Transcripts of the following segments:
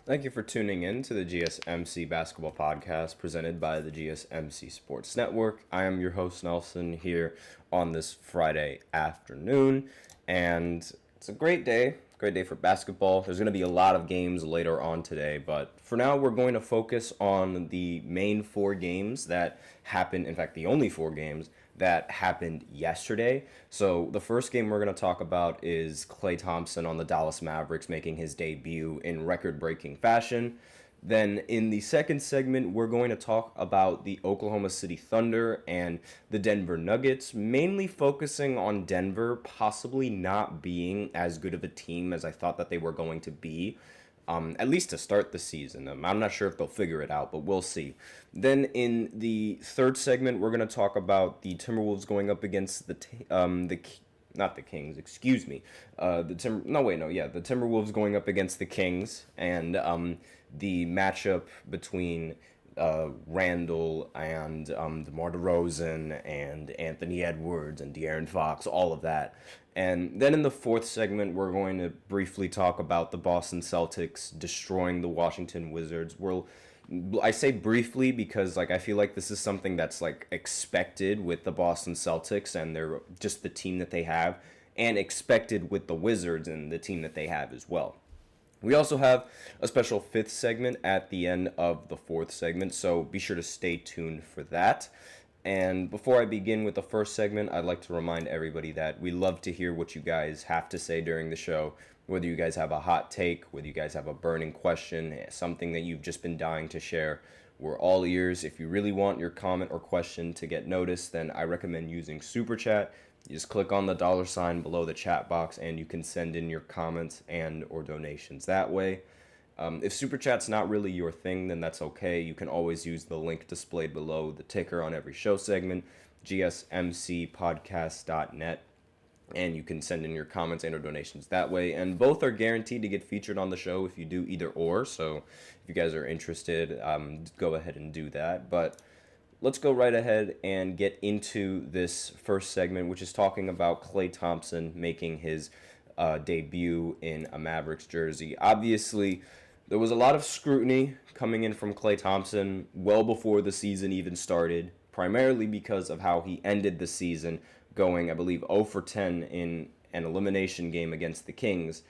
Thank you for tuning in to the GSMC Basketball Podcast presented by the GSMC Sports Network. I am your host, Nelson, here on this Friday afternoon, and it's a great day for basketball. There's going to be a lot of games later on today, but for now, we're going to focus on the main four games that happened, in fact, the only four games that happened yesterday. So the first game we're going to talk about is Klay Thompson on the Dallas Mavericks making his debut in record-breaking fashion. Then in the second segment, we're going to talk about the Oklahoma City Thunder and the Denver Nuggets, mainly focusing on Denver possibly not being as good of a team as I thought that they were going to be. At least to start the season. I'm not sure if they'll figure it out, but we'll see. Then in the third segment, we're going to talk about the Timberwolves going up against the not the Kings, excuse me. The Timberwolves going up against the Kings, and the matchup between Randle and DeMar DeRozan and Anthony Edwards and De'Aaron Fox, all of that. And then in the fourth segment, we're going to briefly talk about the Boston Celtics destroying the Washington Wizards. I say briefly because I feel like this is something that's expected with the Boston Celtics and they're just the team that they have, and expected with the Wizards and the team that they have as well. We also have a special fifth segment at the end of the fourth segment, so be sure to stay tuned for that. And before I begin with the first segment, I'd like to remind everybody that we love to hear what you guys have to say during the show, whether you guys have a hot take, whether you guys have a burning question, something that you've just been dying to share. We're all ears. If you really want your comment or question to get noticed, then I recommend using Super Chat. You just click on the $ below the chat box and you can send in your comments and or donations that way. If Super Chat's not really your thing, then that's okay. You can always use the link displayed below the ticker on every show segment, GSMCpodcast.net, and you can send in your comments and or donations that way. And both are guaranteed to get featured on the show if you do either or. So if you guys are interested, go ahead and do that. But let's go right ahead and get into this first segment, which is talking about Klay Thompson making his debut in a Mavericks jersey. Obviously, there was a lot of scrutiny coming in from Klay Thompson well before the season even started, primarily because of how he ended the season, going, I believe, 0 for 10 in an elimination game against the Kings.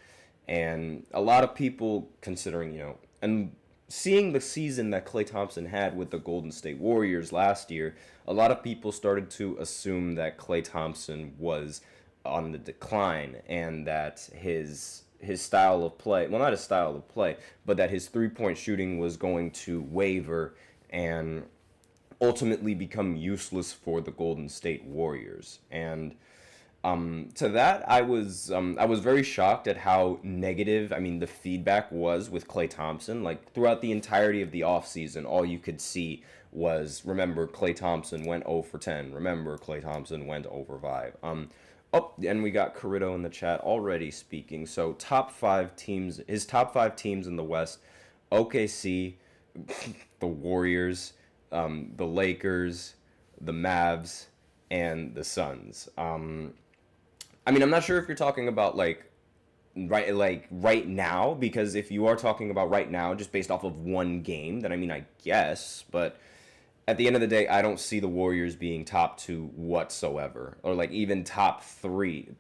And a lot of people considering, and seeing the season that Klay Thompson had with the Golden State Warriors last year, a lot of people started to assume that Klay Thompson was on the decline and that his style of play, well, not his style of play, but that his three-point shooting was going to waver and ultimately become useless for the Golden State Warriors. And to that, I was very shocked at how negative, the feedback was with Klay Thompson. Throughout the entirety of the offseason, all you could see was, remember, Klay Thompson went 0 for 10. Remember, Klay Thompson went over 5. And we got Carrito in the chat already speaking. So his top five teams in the West: OKC, the Warriors, the Lakers, the Mavs, and the Suns. I'm not sure if you're talking about right now, because if you are talking about right now, just based off of one game, then I guess, but at the end of the day, I don't see the Warriors being top 2 whatsoever, or even top 10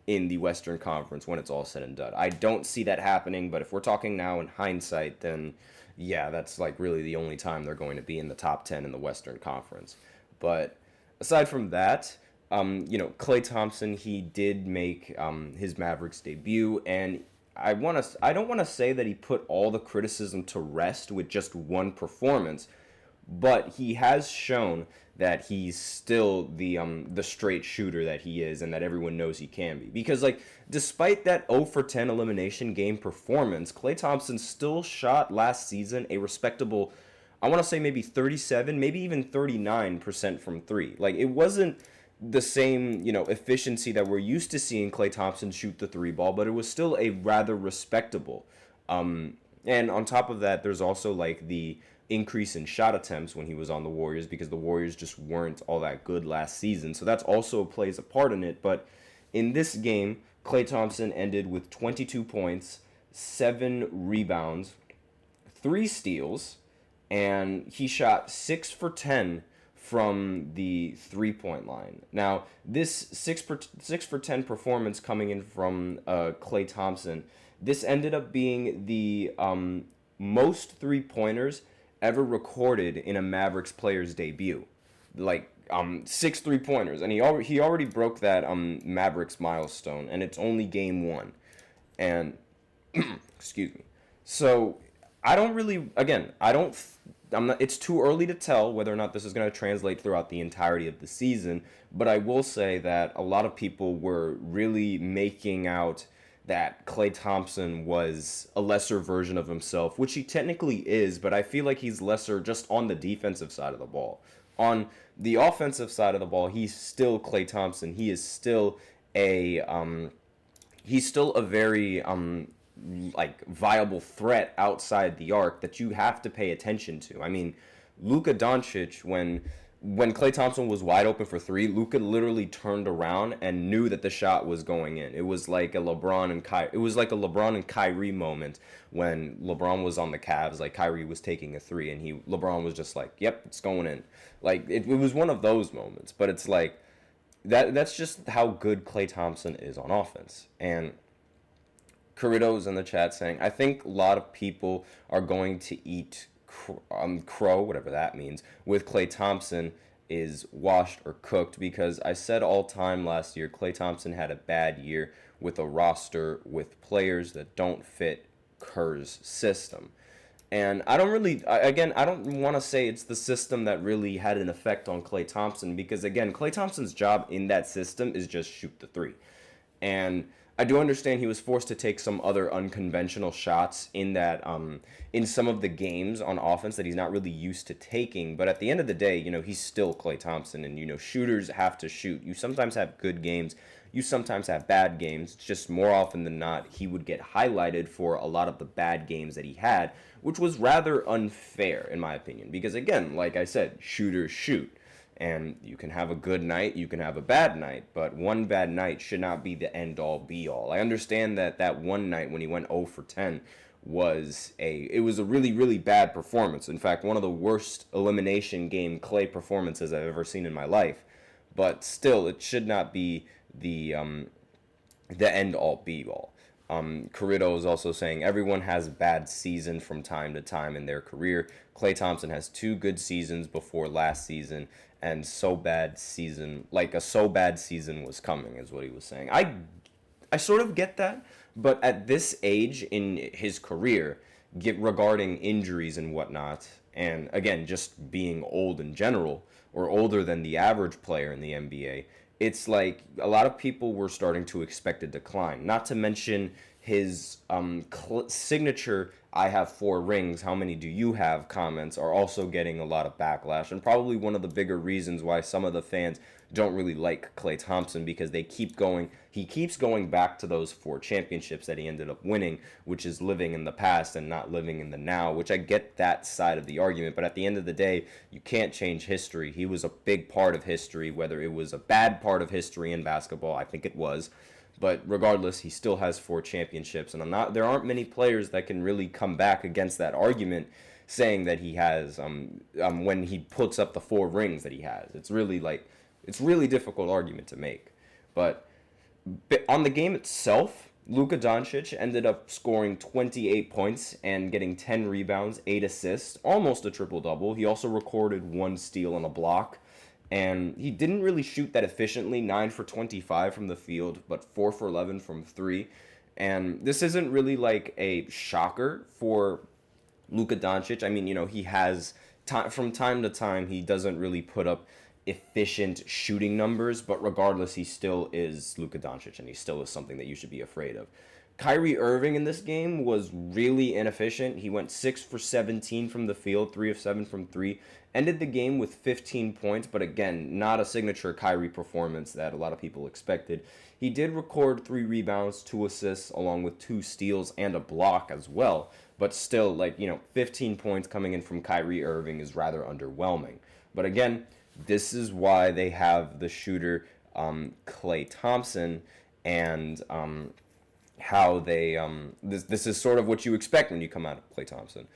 in the Western Conference when it's all said and done. I don't see that happening, but if we're talking now in hindsight, then yeah, that's really the only time they're going to be in the top 10 in the Western Conference. But aside from that, Klay Thompson, he did make his Mavericks debut, and I don't want to say that he put all the criticism to rest with just one performance, but he has shown that he's still the straight shooter that he is and that everyone knows he can be. Because despite that 0 for 10 elimination game performance, Klay Thompson still shot last season a respectable, I want to say maybe 37, maybe even 39% from 3. It wasn't the same, efficiency that we're used to seeing Klay Thompson shoot the 3 ball, but it was still a rather respectable. And on top of that, there's also the increase in shot attempts when he was on the Warriors, because the Warriors just weren't all that good last season. So that's also plays a part in it. But in this game, Klay Thompson ended with 22 points, 7 rebounds, 3 steals, and he shot 6 for 10 from the 3-point line. Now, this 6 for 10 performance coming in from Klay Thompson, this ended up being the most 3-pointers ever recorded in a Mavericks player's debut. Like 6 3-pointers, and he already broke that Mavericks milestone, and it's only game 1. And excuse me. So I don't really, again, I'm not, it's too early to tell whether or not this is going to translate throughout the entirety of the season, but I will say that a lot of people were really making out that Klay Thompson was a lesser version of himself, which he technically is, but I feel like he's lesser just on the defensive side of the ball. On the offensive side of the ball, he's still Klay Thompson. He is still he's still a very viable threat outside the arc that you have to pay attention to. I mean, Luka Doncic, when Klay Thompson was wide open for 3, Luka literally turned around and knew that the shot was going in. It was like a LeBron and Kyrie moment when LeBron was on the Cavs, like Kyrie was taking a 3 and LeBron was just like, "Yep, it's going in." Like it was one of those moments, but it's like that's just how good Klay Thompson is on offense. And Corrido's in the chat saying, I think a lot of people are going to eat crow, whatever that means, with Klay Thompson is washed or cooked, because I said all time last year Klay Thompson had a bad year with a roster with players that don't fit Kerr's system. And I don't want to say it's the system that really had an effect on Klay Thompson, because, again, Klay Thompson's job in that system is just shoot the 3. And I do understand he was forced to take some other unconventional shots in that in some of the games on offense that he's not really used to taking. But at the end of the day, he's still Klay Thompson, and shooters have to shoot. You sometimes have good games, you sometimes have bad games. It's just more often than not he would get highlighted for a lot of the bad games that he had, which was rather unfair in my opinion. Because again, like I said, shooters shoot. And you can have a good night, you can have a bad night, but one bad night should not be the end-all, be-all. I understand that one night when he went 0 for 10 was a really, really bad performance. In fact, one of the worst elimination game Klay performances I've ever seen in my life. But still, it should not be the end-all, be-all. Corrido is also saying everyone has a bad season from time to time in their career. Klay Thompson has 2 good seasons before last season, and a so bad season was coming, is what he was saying. I sort of get that, but at this age in his career, regarding injuries and whatnot, and again, just being old in general, or older than the average player in the NBA, it's like a lot of people were starting to expect a decline. Not to mention his signature, I have 4 rings, how many do you have comments are also getting a lot of backlash, and probably one of the bigger reasons why some of the fans don't really like Klay Thompson, because he keeps going back to those 4 championships that he ended up winning, which is living in the past and not living in the now, which I get that side of the argument, but at the end of the day, you can't change history. He was a big part of history, whether it was a bad part of history in basketball, I think it was. But regardless, he still has 4 championships, and there aren't many players that can really come back against that argument, saying that he has when he puts up the 4 rings that he has. It's really difficult argument to make. But on the game itself, Luka Doncic ended up scoring 28 points and getting 10 rebounds, 8 assists, almost a triple-double. He also recorded 1 steal and a block. And he didn't really shoot that efficiently, 9 for 25 from the field, but 4 for 11 from 3. And this isn't really like a shocker for Luka Doncic. I mean, he has, from time to time, he doesn't really put up efficient shooting numbers, but regardless, he still is Luka Doncic, and he still is something that you should be afraid of. Kyrie Irving in this game was really inefficient. He went 6 for 17 from the field, 3 of 7 from 3. Ended the game with 15 points, but again, not a signature Kyrie performance that a lot of people expected. He did record 3 rebounds, 2 assists, along with 2 steals and a block as well. But still, 15 points coming in from Kyrie Irving is rather underwhelming. But again, this is why they have the shooter Klay Thompson, and how they this is sort of what you expect when you come out of Klay Thompson.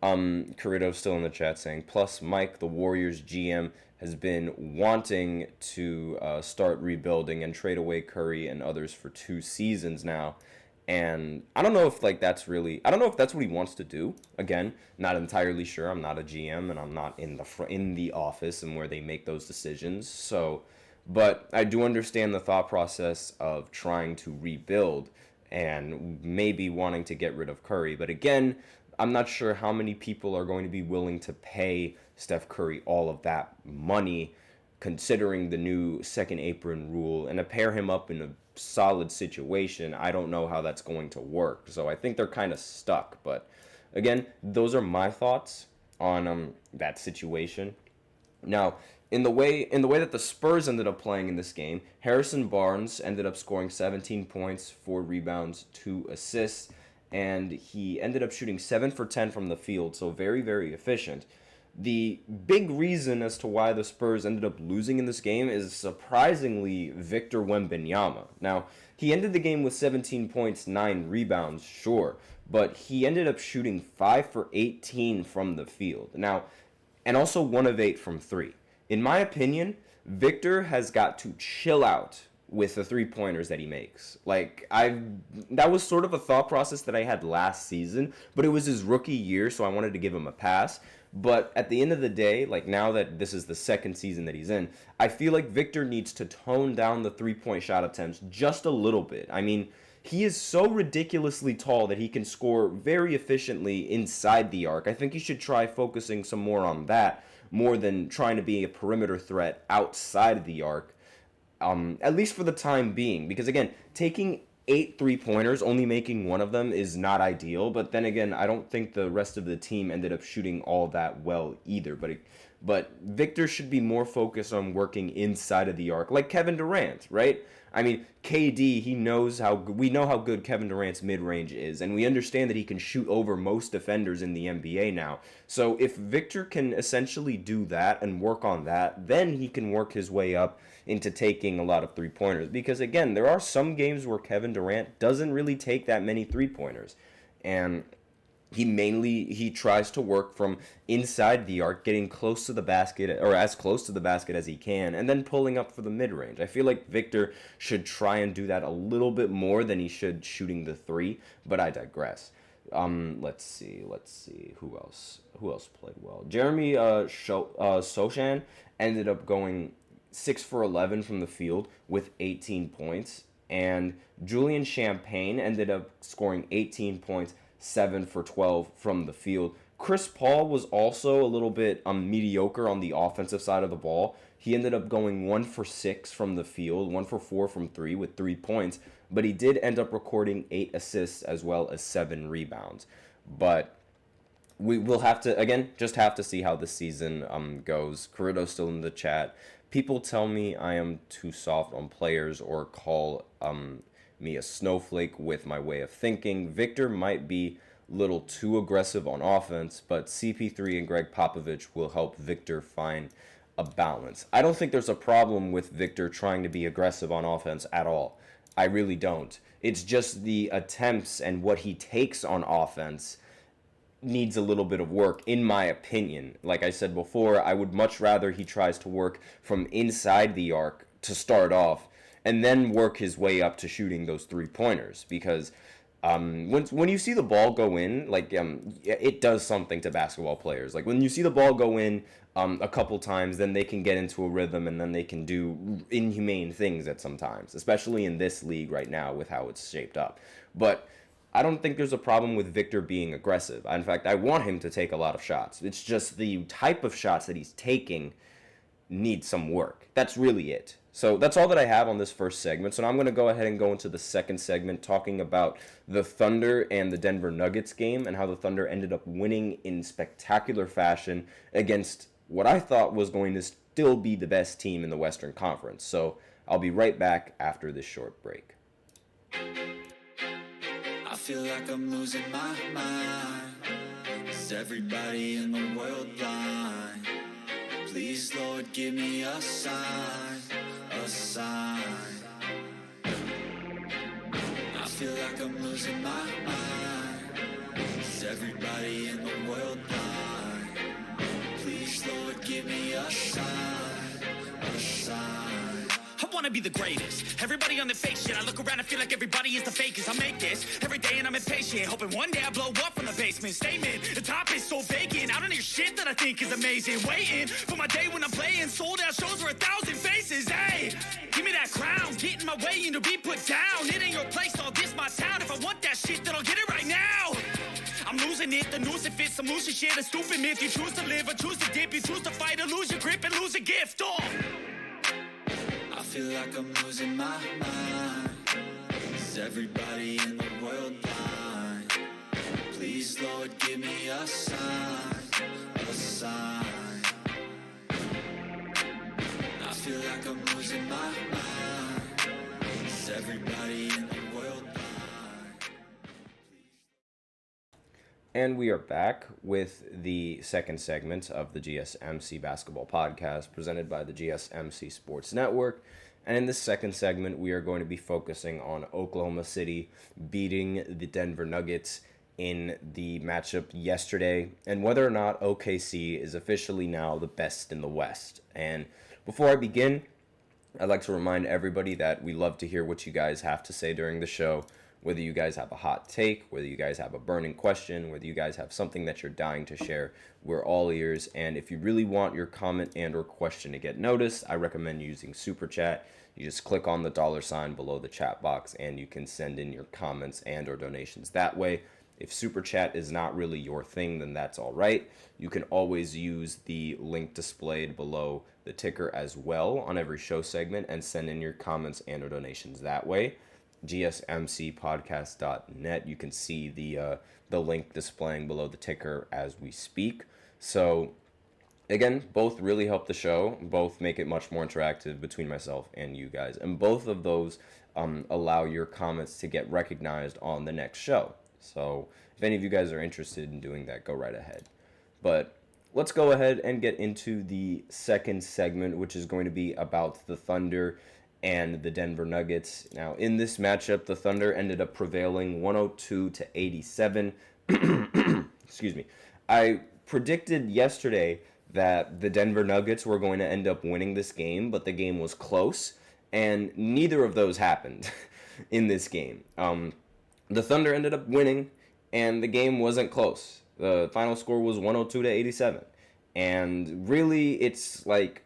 Corrido's still in the chat saying, plus Mike, the Warriors GM, has been wanting to start rebuilding and trade away Curry and others for 2 seasons now. And I don't know if I don't know if that's what he wants to do. Again, not entirely sure. I'm not a GM and I'm not in the office and where they make those decisions. So, but I do understand the thought process of trying to rebuild and maybe wanting to get rid of Curry. But again, I'm not sure how many people are going to be willing to pay Steph Curry all of that money, considering the new second apron rule, and to pair him up in a solid situation. I don't know how that's going to work. So I think they're kind of stuck. But again, those are my thoughts on that situation. Now, in the way that the Spurs ended up playing in this game, Harrison Barnes ended up scoring 17 points, 4 rebounds, 2 assists, and he ended up shooting 7 for 10 from the field, so very, very efficient. The big reason as to why the Spurs ended up losing in this game is surprisingly Victor Wembanyama. Now, he ended the game with 17 points, 9 rebounds, sure, but he ended up shooting 5 for 18 from the field. Now, and also 1 of 8 from 3. In my opinion, Victor has got to chill out with the 3-pointers that he makes. That was sort of a thought process that I had last season, but it was his rookie year, so I wanted to give him a pass. But at the end of the day, now that this is the second season that he's in, I feel like Victor needs to tone down the 3-point shot attempts just a little bit. I mean, he is so ridiculously tall that he can score very efficiently inside the arc. I think he should try focusing some more on that, more than trying to be a perimeter threat outside of the arc. At least for the time being, because again, taking 8 3-pointers, only making 1 of them is not ideal. But then again, I don't think the rest of the team ended up shooting all that well either. But Victor should be more focused on working inside of the arc, like Kevin Durant, right? I mean, KD, we know how good Kevin Durant's mid-range is, and we understand that he can shoot over most defenders in the NBA now. So if Victor can essentially do that and work on that, then he can work his way up into taking a lot of 3-pointers. Because again, there are some games where Kevin Durant doesn't really take that many 3-pointers. And he tries to work from inside the arc, getting close to the basket, or as close to the basket as he can, and then pulling up for the mid-range. I feel like Victor should try and do that a little bit more than he should shooting the 3, but I digress. Let's see. Who else played well? Jeremy Sochan ended up going 6 for 11 from the field with 18 points, and Julian Champagne ended up scoring 18 points, 7 for 12 from the field. Chris Paul was also a little bit mediocre on the offensive side of the ball. He ended up going 1 for 6 from the field, 1 for 4 from 3 with 3 points, but he did end up recording 8 assists as well as 7 rebounds. But we will have to see how the season goes. Corrido's still in the chat. People tell me I am too soft on players or call me a snowflake with my way of thinking. Victor might be a little too aggressive on offense, but CP3 and Greg Popovich will help Victor find a balance. I don't think there's a problem with Victor trying to be aggressive on offense at all. I really don't. It's just the attempts and what he takes on offense needs a little bit of work, in my opinion. Like I said before, I would much rather he tries to work from inside the arc to start off and then work his way up to shooting those 3-pointers, because when you see the ball go in, it does something to basketball players. Like when you see the ball go in a couple times, then they can get into a rhythm and then they can do inhumane things at sometimes, especially in this league right now with how it's shaped up. But I don't think there's a problem with Victor being aggressive. In fact, I want him to take a lot of shots. It's just the type of shots that he's taking needs some work. That's really it. So that's all that I have on this first segment. So now I'm going to go ahead and go into the second segment, talking about the Thunder and the Denver Nuggets game and how the Thunder ended up winning in spectacular fashion against what I thought was going to still be the best team in the Western Conference. So I'll be right back after this short break. I feel like I'm losing my mind. Is everybody in the world blind? Please, Lord, give me a sign, a sign. I feel like I'm losing my mind. Is everybody in the world blind? Please, Lord, give me a sign, a sign. I wanna be the greatest. Everybody on the fake shit. I look around and feel like everybody is the fakest. I make this every day and I'm impatient, hoping one day I blow up from the basement. Statement, the top is so vacant. I don't hear shit that I think is amazing. Waiting for my day when I'm playing sold out shows for 1,000 faces. Hey, give me that crown, get in my way and to be put down. It ain't your place, all this my town. If I want that shit, then I'll get it right now. I'm losing it, the noose it fits, some losing shit, a stupid myth. You choose to live or choose to dip, you choose to fight or lose your grip and lose a gift. Oh. I feel like I'm losing my mind. Is everybody in the world blind? Please, Lord, give me a sign, a sign. I feel like I'm losing my mind. Is everybody in the world blind? And we are back with the second segment of the GSMC Basketball Podcast presented by the GSMC Sports Network. And in this second segment, we are going to be focusing on Oklahoma City beating the Denver Nuggets in the matchup yesterday and whether or not OKC is officially now the best in the West. And before I begin, I'd like to remind everybody that we love to hear what you guys have to say during the show. Whether you guys have a hot take, whether you guys have a burning question, whether you guys have something that you're dying to share, we're all ears. And if you really want your comment and or question to get noticed, I recommend using Super Chat. You just click on the $sign below the chat box and you can send in your comments and or donations that way. If Super Chat is not really your thing, then that's all right. You can always use the link displayed below the ticker as well on every show segment and send in your comments and or donations that way. GSMCpodcast.net. You can see the link displaying below the ticker as we speak. So again, both really help the show. Both make it much more interactive between myself and you guys. And both of those allow your comments to get recognized on the next show. So if any of you guys are interested in doing that, go right ahead. But let's go ahead and get into the second segment, which is going to be about the Thunder and the Denver Nuggets. Now, in this matchup, the Thunder ended up prevailing 102-87. Excuse me. I predicted yesterday that the Denver Nuggets were going to end up winning this game, but the game was close, and neither of those happened in this game. The Thunder ended up winning, and the game wasn't close. The final score was 102-87. And really, it's like,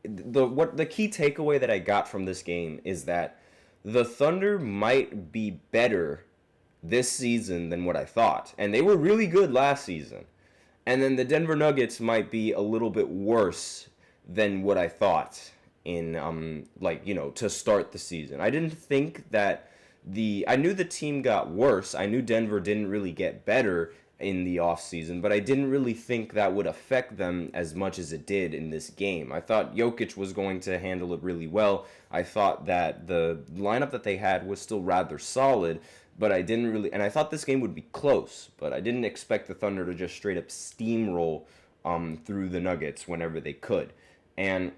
the key takeaway that I got from this game is that the Thunder might be better this season than what I thought. And they were really good last season. And then the Denver Nuggets might be a little bit worse than what I thought in, to start the season. I didn't think that I knew the team got worse. I knew Denver didn't really get better in the offseason, but I didn't really think that would affect them as much as it did in this game. I thought Jokic was going to handle it really well. I thought that the lineup that they had was still rather solid, but I didn't really, and I thought this game would be close, but I didn't expect the Thunder to just straight up steamroll through the Nuggets whenever they could. And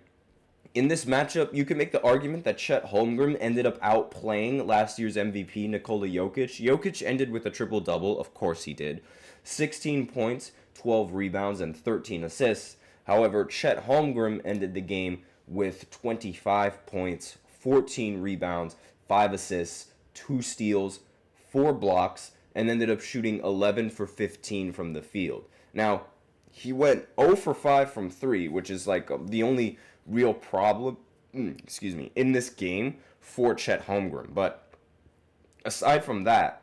in this matchup, you can make the argument that Chet Holmgren ended up outplaying last year's MVP, Nikola Jokic. Jokic ended with a triple-double. Of course he did. 16 points, 12 rebounds, and 13 assists. However, Chet Holmgren ended the game with 25 points, 14 rebounds, 5 assists, 2 steals, 4 blocks, and ended up shooting 11 for 15 from the field. Now, he went 0 for 5 from 3, which is like the only real problem, in this game for Chet Holmgren. But aside from that,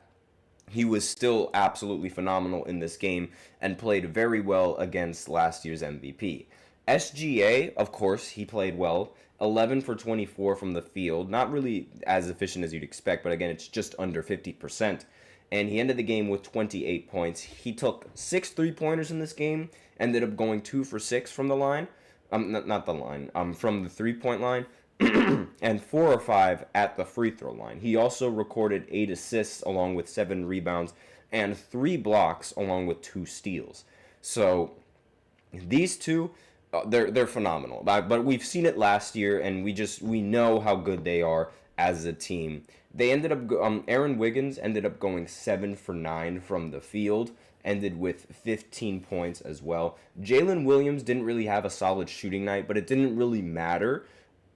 he was still absolutely phenomenal in this game and played very well against last year's MVP. SGA, of course, he played well. 11 for 24 from the field. Not really as efficient as you'd expect, but again, it's just under 50%. And he ended the game with 28 points. He took 6 3-pointers in this game, ended up going 2 for 6 from the line. From the 3-point line, and 4 or 5 at the free throw line. He also recorded 8 assists along with 7 rebounds and 3 blocks along with 2 steals. So these two, they're phenomenal. But we've seen it last year, and we know how good they are as a team. They ended up, Aaron Wiggins ended up going 7 for 9 from the field, ended with 15 points as well. Jalen Williams didn't really have a solid shooting night, but it didn't really matter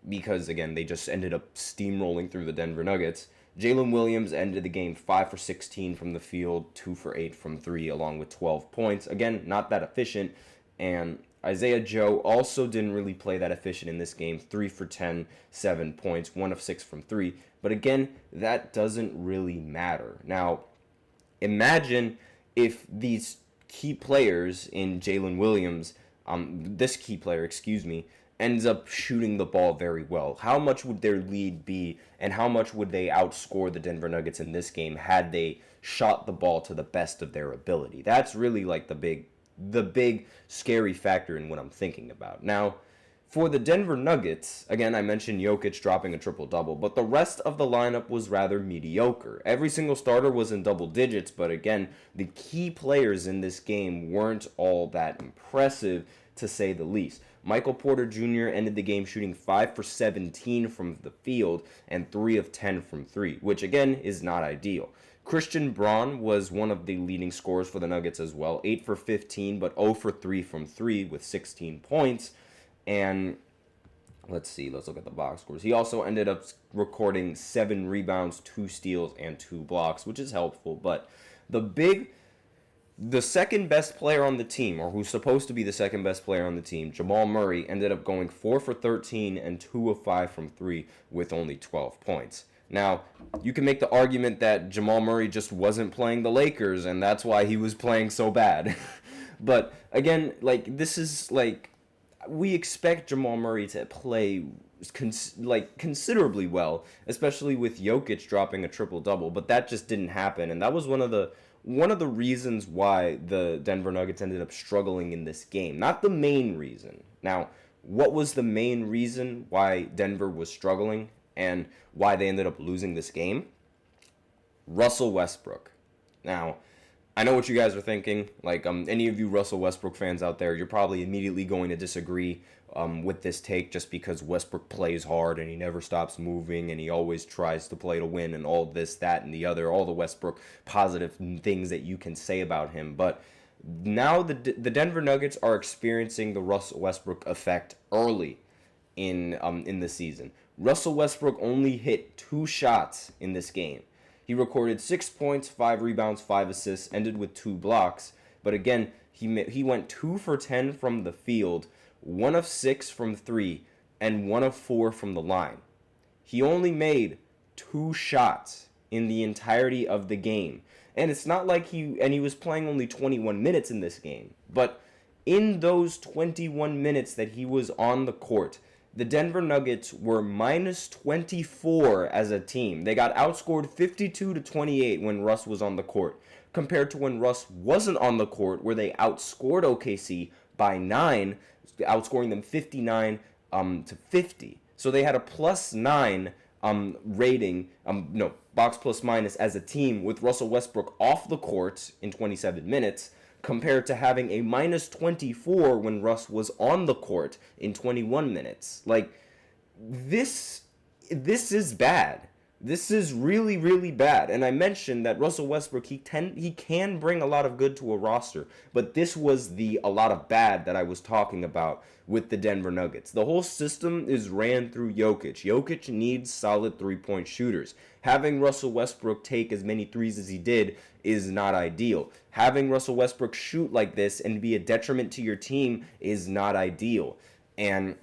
because, again, they just ended up steamrolling through the Denver Nuggets. Jalen Williams ended the game 5 for 16 from the field, 2 for 8 from 3, along with 12 points. Again, not that efficient. And Isaiah Joe also didn't really play that efficient in this game, 3 for 10, 7 points, 1 of 6 from 3. But again, that doesn't really matter. Now, imagine if these key players in Jalen Williams, this key player, ends up shooting the ball very well. How much would their lead be, and how much would they outscore the Denver Nuggets in this game had they shot the ball to the best of their ability? That's really like the big scary factor in what I'm thinking about. Now, for the Denver Nuggets, again, I mentioned Jokic dropping a triple-double, but the rest of the lineup was rather mediocre. Every single starter was in double digits, but again, the key players in this game weren't all that impressive, to say the least. Michael Porter Jr. ended the game shooting 5 for 17 from the field and 3 of 10 from 3, which again is not ideal. Christian Braun was one of the leading scorers for the Nuggets as well, 8 for 15, but 0 for 3 from 3 with 16 points. And let's look at the box scores. He also ended up recording 7 rebounds, 2 steals, and 2 blocks, which is helpful. But the second best player on the team, or who's supposed to be the second best player on the team, Jamal Murray, ended up going 4 for 13 and 2 of 5 from 3 with only 12 points. Now, you can make the argument that Jamal Murray just wasn't playing the Lakers, and that's why he was playing so bad. But again, we expect Jamal Murray to play considerably well, especially with Jokic dropping a triple-double, but that just didn't happen, and that was one of the reasons why the Denver Nuggets ended up struggling in this game. Not the main reason. Now, what was the main reason why Denver was struggling and why they ended up losing this game? Russell Westbrook. Now, I know what you guys are thinking. Any of you Russell Westbrook fans out there, you're probably immediately going to disagree with this take just because Westbrook plays hard and he never stops moving and he always tries to play to win and all this, that, and the other, all the Westbrook positive things that you can say about him. But now the Denver Nuggets are experiencing the Russell Westbrook effect early in the season. Russell Westbrook only hit 2 shots in this game. He recorded 6 points, 5 rebounds, 5 assists, ended with 2 blocks. But again, he went 2 for 10 from the field, 1 of 6 from 3, and 1 of 4 from the line. He only made 2 shots in the entirety of the game. And it's not like he was playing only 21 minutes in this game. But in those 21 minutes that he was on the court, the Denver Nuggets were minus 24 as a team. They got outscored 52-28 when Russ was on the court, compared to when Russ wasn't on the court, where they outscored OKC by 9, outscoring them 59 to 50. So they had a +9 rating, box plus minus as a team with Russell Westbrook off the court in 27 minutes, compared to having a -24 when Russ was on the court in 21 minutes. This is bad. This is really, really bad. And I mentioned that Russell Westbrook, he can bring a lot of good to a roster, but this was a lot of bad that I was talking about with the Denver Nuggets. The whole system is ran through Jokic. Jokic needs solid 3-point shooters. Having Russell Westbrook take as many threes as he did is not ideal. Having Russell Westbrook shoot like this and be a detriment to your team is not ideal. And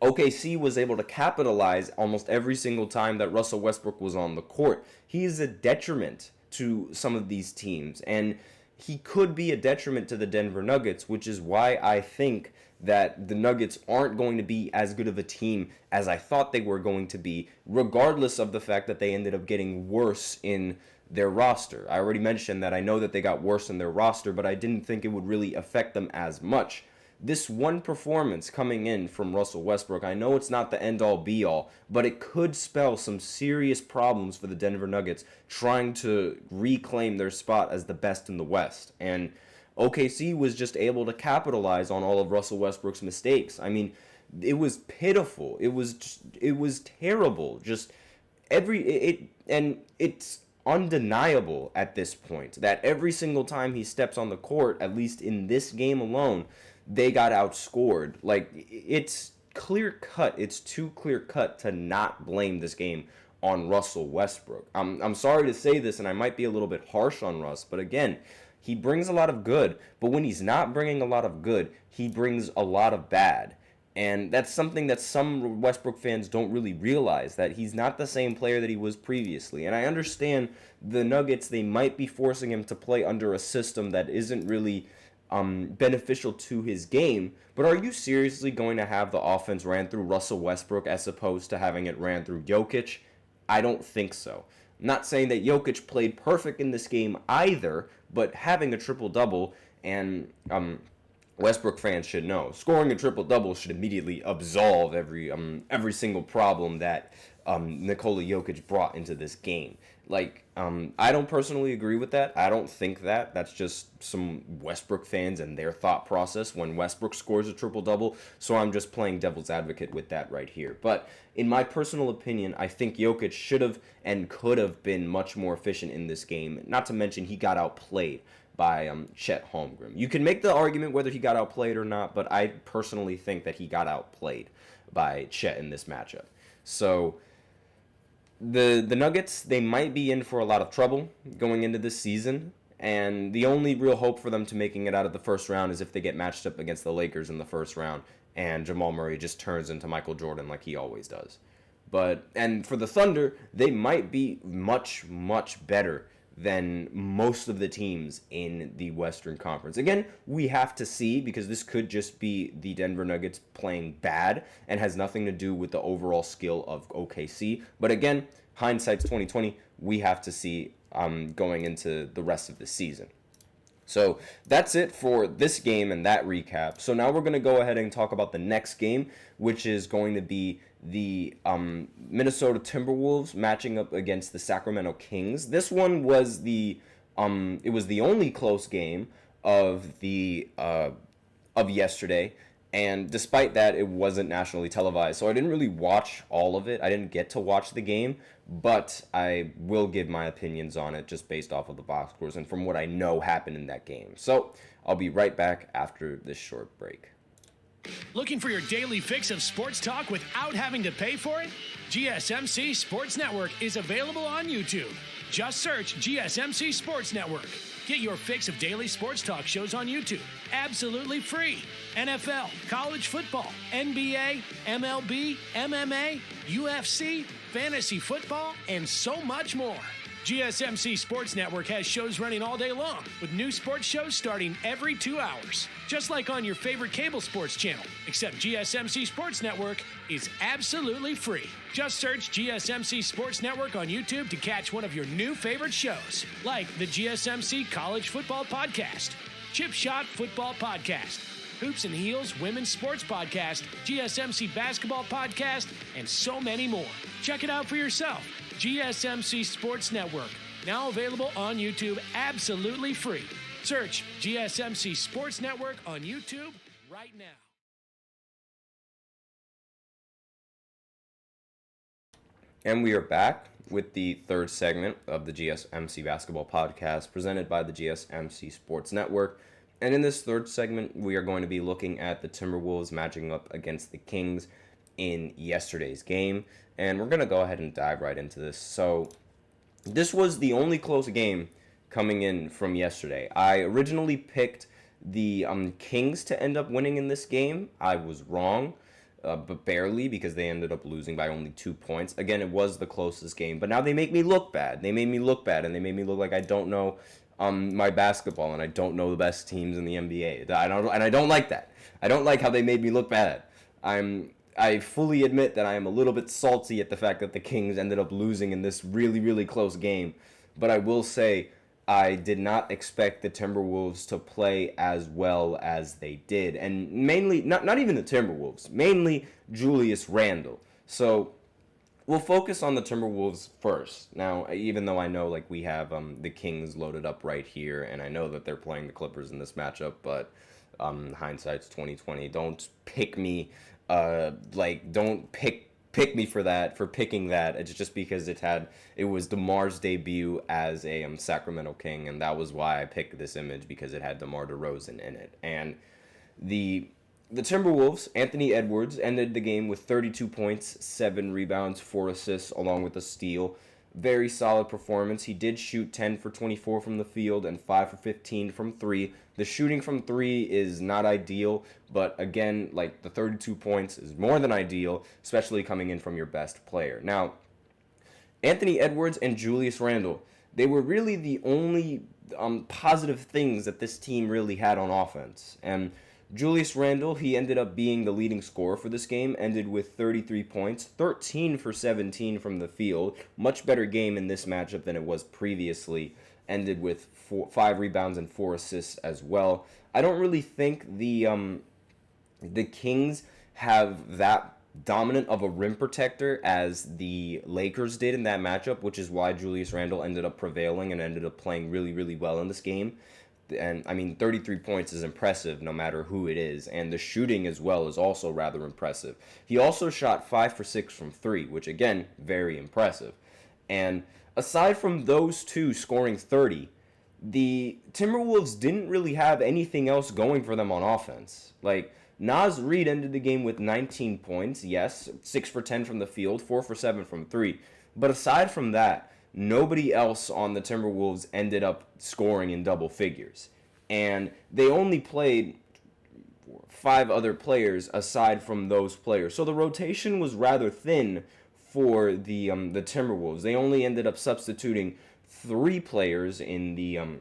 OKC was able to capitalize almost every single time that Russell Westbrook was on the court. He is a detriment to some of these teams, and he could be a detriment to the Denver Nuggets, which is why I think that the Nuggets aren't going to be as good of a team as I thought they were going to be, regardless of the fact that they ended up getting worse in their roster. I already mentioned that I know that they got worse in their roster, but I didn't think it would really affect them as much. This one performance coming in from Russell Westbrook, I know it's not the end-all be-all, but it could spell some serious problems for the Denver Nuggets trying to reclaim their spot as the best in the West. And OKC was just able to capitalize on all of Russell Westbrook's mistakes. I mean, it was pitiful. It was terrible. Just it's undeniable at this point that every single time he steps on the court, at least in this game alone, they got outscored. Like, it's clear cut. It's too clear cut to not blame this game on Russell Westbrook. I'm sorry to say this, and I might be a little bit harsh on Russ, but again, he brings a lot of good, but when he's not bringing a lot of good, he brings a lot of bad. And that's something that some Westbrook fans don't really realize, that he's not the same player that he was previously. And I understand the Nuggets, they might be forcing him to play under a system that isn't really beneficial to his game, but are you seriously going to have the offense ran through Russell Westbrook as opposed to having it ran through Jokic? I don't think so. I'm not saying that Jokic played perfect in this game either, but having a triple-double, and Westbrook fans should know, scoring a triple-double should immediately absolve every single problem that Nikola Jokic brought into this game. Like, I don't personally agree with that. I don't think that. That's just some Westbrook fans and their thought process when Westbrook scores a triple-double, so I'm just playing devil's advocate with that right here. But in my personal opinion, I think Jokic should have and could have been much more efficient in this game, not to mention he got outplayed by Chet Holmgren. You can make the argument whether he got outplayed or not, but I personally think that he got outplayed by Chet in this matchup. So the Nuggets, they might be in for a lot of trouble going into this season, and the only real hope for them to making it out of the first round is if they get matched up against the Lakers in the first round and Jamal Murray just turns into Michael Jordan like he always does. And for the Thunder, they might be much, much better than most of the teams in the Western Conference. Again, we have to see, because this could just be the Denver Nuggets playing bad and has nothing to do with the overall skill of OKC. But again, hindsight's 2020. We have to see going into the rest of the season. So that's it for this game and that recap. So now we're going to go ahead and talk about the next game, which is going to be the Minnesota Timberwolves matching up against the Sacramento Kings. This one was the only close game of yesterday, and despite that, it wasn't nationally televised. So I didn't really watch all of it. I didn't get to watch the game, but I will give my opinions on it just based off of the box scores and from what I know happened in that game. So I'll be right back after this short break. Looking for your daily fix of sports talk without having to pay for it? GSMC Sports Network is available on YouTube. Just search GSMC Sports Network. Get your fix of daily sports talk shows on YouTube, absolutely free. NFL, college football, NBA, MLB, MMA, UFC, fantasy football, and so much more. GSMC Sports Network has shows running all day long, with new sports shows starting every 2 hours. Just like on your favorite cable sports channel, except GSMC Sports Network is absolutely free. Just search GSMC Sports Network on YouTube to catch one of your new favorite shows, like the GSMC College Football Podcast, Chip Shot Football Podcast, Hoops and Heels Women's Sports Podcast, GSMC Basketball Podcast, and so many more. Check it out for yourself. GSMC Sports Network, now available on YouTube absolutely free. Search GSMC Sports Network on YouTube right now. And we are back with the third segment of the GSMC Basketball Podcast presented by the GSMC Sports Network. And in this third segment, we are going to be looking at the Timberwolves matching up against the Kings in yesterday's game. And we're going to go ahead and dive right into this. So this was the only close game coming in from yesterday. I originally picked the Kings to end up winning in this game. I was wrong, but barely, because they ended up losing by only 2 points. Again, it was the closest game, but now they make me look bad. They made me look bad, and they made me look like I don't know my basketball, and I don't know the best teams in the NBA. I don't like that. I don't like how they made me look bad. I fully admit that I am a little bit salty at the fact that the Kings ended up losing in this really, really close game. But I will say I did not expect the Timberwolves to play as well as they did. And mainly, not even the Timberwolves, mainly Julius Randle. So we'll focus on the Timberwolves first. Now, even though I know like we have the Kings loaded up right here, and I know that they're playing the Clippers in this matchup, but hindsight's 2020. Don't pick me. Don't pick pick me for picking that. It's just because it was DeMar's debut as a Sacramento King, and that was why I picked this image, because it had DeMar DeRozan in it. And the Timberwolves, Anthony Edwards, ended the game with 32 points, 7 rebounds, 4 assists, along with a steal. Very solid performance. He did shoot 10 for 24 from the field and 5 for 15 from 3. The shooting from 3 is not ideal, but again, like, the 32 points is more than ideal, especially coming in from your best player. Now, Anthony Edwards and Julius Randle, they were really the only positive things that this team really had on offense. And Julius Randle, he ended up being the leading scorer for this game, ended with 33 points, 13 for 17 from the field. Much better game in this matchup than it was previously. Ended with 5 rebounds and 4 assists as well. I don't really think the Kings have that dominant of a rim protector as the Lakers did in that matchup, which is why Julius Randle ended up prevailing and ended up playing really, really well in this game. And, I mean, 33 points is impressive no matter who it is. And the shooting as well is also rather impressive. He also shot 5 for 6 from 3, which, again, very impressive. And aside from those two scoring 30, the Timberwolves didn't really have anything else going for them on offense. Like, Naz Reid ended the game with 19 points, yes, 6 for 10 from the field, 4 for 7 from 3. But aside from that, nobody else on the Timberwolves ended up scoring in double figures. And they only played 5 other players aside from those players. So the rotation was rather thin for the Timberwolves. They only ended up substituting 3 players in the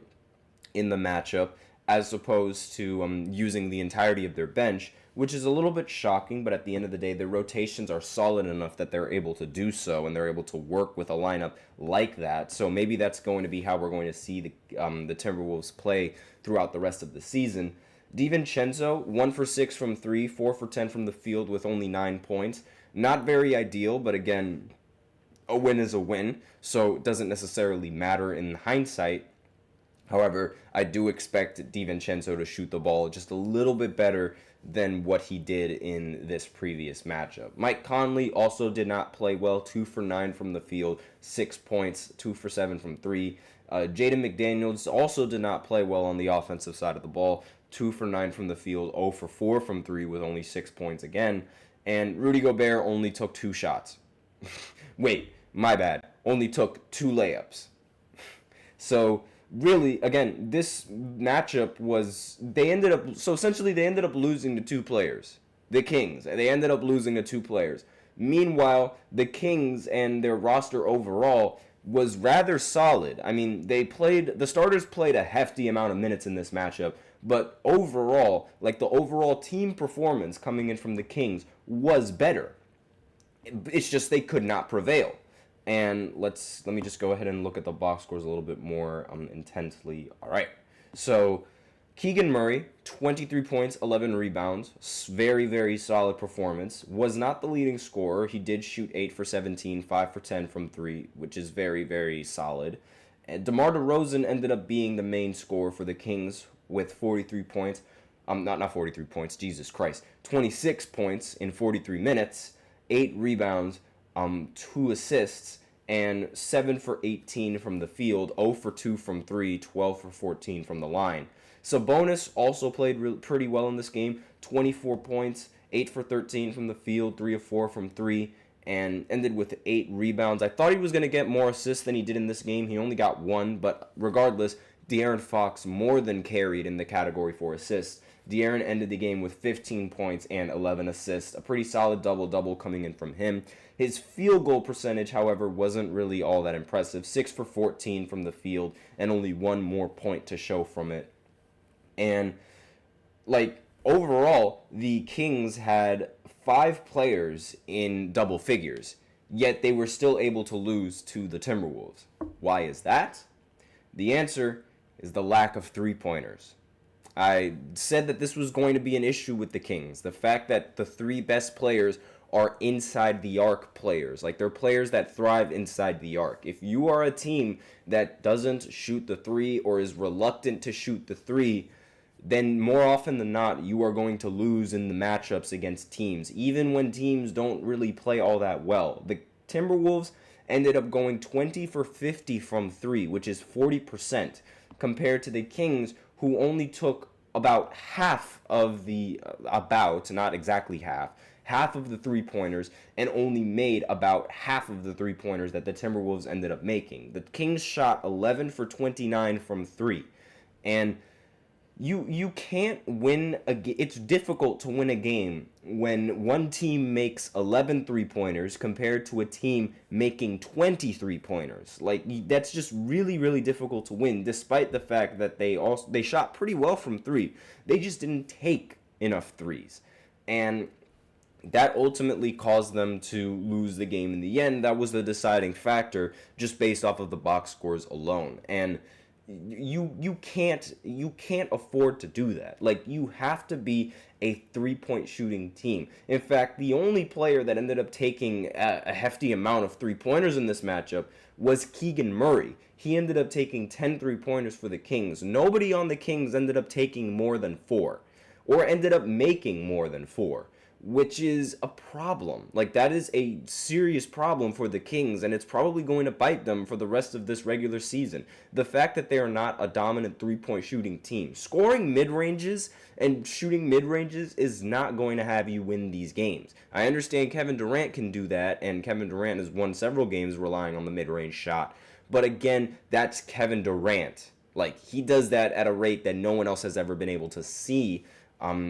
matchup, as opposed to using the entirety of their bench, which is a little bit shocking, but at the end of the day, their rotations are solid enough that they're able to do so, and they're able to work with a lineup like that. So maybe that's going to be how we're going to see the Timberwolves play throughout the rest of the season. DiVincenzo, 1 for 6 from 3, 4 for 10 from the field with only 9 points. Not very ideal, but again, a win is a win, so it doesn't necessarily matter in hindsight. However, I do expect DiVincenzo to shoot the ball just a little bit better than what he did in this previous matchup. Mike Conley also did not play well, 2 for 9 from the field, 6 points, 2 for 7 from 3. Jaden McDaniels also did not play well on the offensive side of the ball, 2 for 9 from the field, 0 for 4 from 3 with only 6 points again. And Rudy Gobert only took 2 shots. Wait, my bad. Only took 2 layups. So really, again, this matchup was, they ended up losing to 2 players. The Kings. They ended up losing to 2 players. Meanwhile, the Kings and their roster overall was rather solid. I mean, the starters played a hefty amount of minutes in this matchup, but overall, like, the overall team performance coming in from the Kings was better. It's just they could not prevail. And let me just go ahead and look at the box scores a little bit more intensely. All right. So Keegan Murray, 23 points, 11 rebounds. Very, very solid performance. Was not the leading scorer. He did shoot 8 for 17, 5 for 10 from 3, which is very, very solid. And DeMar DeRozan ended up being the main scorer for the Kings with 43 points. Not 43 points, Jesus Christ. 26 points in 43 minutes, 8 rebounds, 2 assists, and 7 for 18 from the field, 0 for 2 from 3, 12 for 14 from the line. Sabonis also played pretty well in this game, 24 points, 8 for 13 from the field, 3 of 4 from 3, and ended with 8 rebounds. I thought he was going to get more assists than he did in this game. He only got 1, but regardless, De'Aaron Fox more than carried in the category for assists. De'Aaron ended the game with 15 points and 11 assists, a pretty solid double-double coming in from him. His field goal percentage, however, wasn't really all that impressive. 6 for 14 from the field and only 1 more point to show from it. And, like, overall, the Kings had 5 players in double figures, yet they were still able to lose to the Timberwolves. Why is that? The answer is the lack of three-pointers. I said that this was going to be an issue with the Kings. The fact that the 3 best players are inside the arc players. Like, they're players that thrive inside the arc. If you are a team that doesn't shoot the 3 or is reluctant to shoot the 3, then more often than not, you are going to lose in the matchups against teams, even when teams don't really play all that well. The Timberwolves ended up going 20 for 50 from 3, which is 40%, compared to the Kings, who only took about half of the, not exactly half of the three-pointers, and only made about half of the three-pointers that the Timberwolves ended up making. The Kings shot 11 for 29 from 3, and you can't win it's difficult to win a game when one team makes 11 three-pointers compared to a team making 20 three-pointers. Like, that's just really, really difficult to win, despite the fact that they shot pretty well from 3. They just didn't take enough threes. And that ultimately caused them to lose the game in the end. That was the deciding factor, just based off of the box scores alone. And you can't afford to do that. Like, you have to be a three-point shooting team. In fact, the only player that ended up taking a hefty amount of three-pointers in this matchup was Keegan Murray. He ended up taking 10 three-pointers for the Kings. Nobody on the Kings ended up taking more than 4, or ended up making more than 4, which is a problem. Like, that is a serious problem for the Kings, and it's probably going to bite them for the rest of this regular season. The fact that they are not a dominant three-point shooting team. Scoring mid-ranges and shooting mid-ranges is not going to have you win these games. I understand Kevin Durant can do that, and Kevin Durant has won several games relying on the mid-range shot. But again, that's Kevin Durant. Like, he does that at a rate that no one else has ever been able to see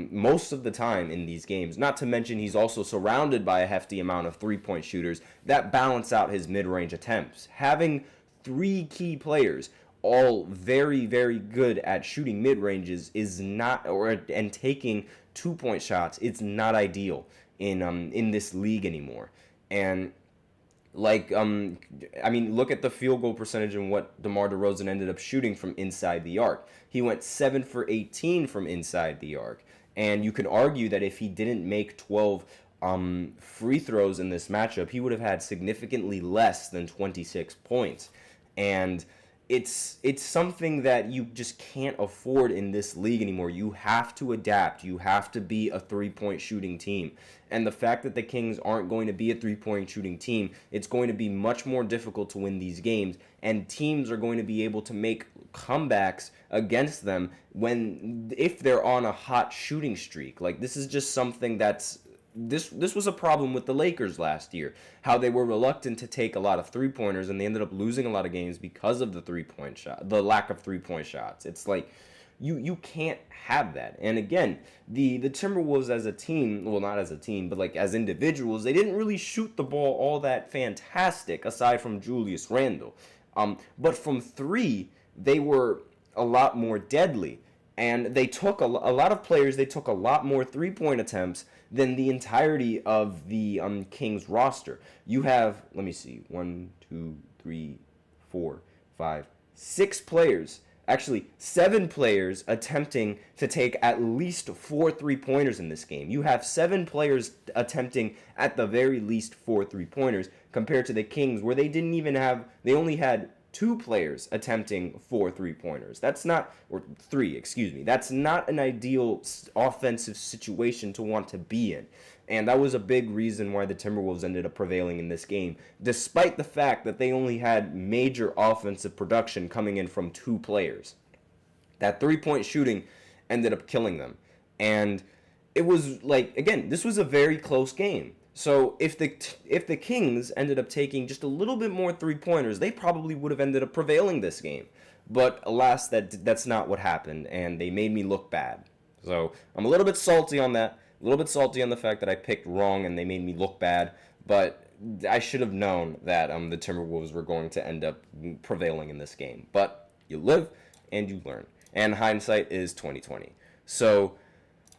most of the time in these games. Not to mention, he's also surrounded by a hefty amount of three-point shooters that balance out his mid-range attempts. Having 3 key players, all very, very good at shooting mid-ranges, is not, and taking 2-point shots, it's not ideal in this league anymore. And look at the field goal percentage and what DeMar DeRozan ended up shooting from inside the arc. He went 7 for 18 from inside the arc. And you can argue that if he didn't make 12 free throws in this matchup, he would have had significantly less than 26 points. And it's something that you just can't afford in this league anymore. You have to adapt. You have to be a three-point shooting team. And the fact that the Kings aren't going to be a three-point shooting team, it's going to be much more difficult to win these games. And teams are going to be able to make comebacks against them if they're on a hot shooting streak. Like, this is just something that's This was a problem with the Lakers last year, how they were reluctant to take a lot of three-pointers, and they ended up losing a lot of games because of the lack of three-point shots. It's like, you can't have that. And again, the Timberwolves as a team, well, not as a team, but like as individuals, they didn't really shoot the ball all that fantastic, aside from Julius Randle. But from 3, they were a lot more deadly. And they took a lot of players, they took a lot more three-point attempts than the entirety of the Kings roster. You have, let me see, 1, 2, 3, 4, 5, 6 players, actually 7 players attempting to take at least 4 three-pointers in this game. You have 7 players attempting at the very least 4 three-pointers, compared to the Kings, where they only had 2 players attempting 4 three-pointers. That's not an ideal offensive situation to want to be in. And that was a big reason why the Timberwolves ended up prevailing in this game, despite the fact that they only had major offensive production coming in from 2 players. That three-point shooting ended up killing them. And it was like, again, this was a very close game. So if the Kings ended up taking just a little bit more three-pointers, they probably would have ended up prevailing this game. But alas, that's not what happened, and they made me look bad. So I'm a little bit salty on that, a little bit salty on the fact that I picked wrong and they made me look bad, but I should have known that the Timberwolves were going to end up prevailing in this game. But you live and you learn, and hindsight is 20/20. So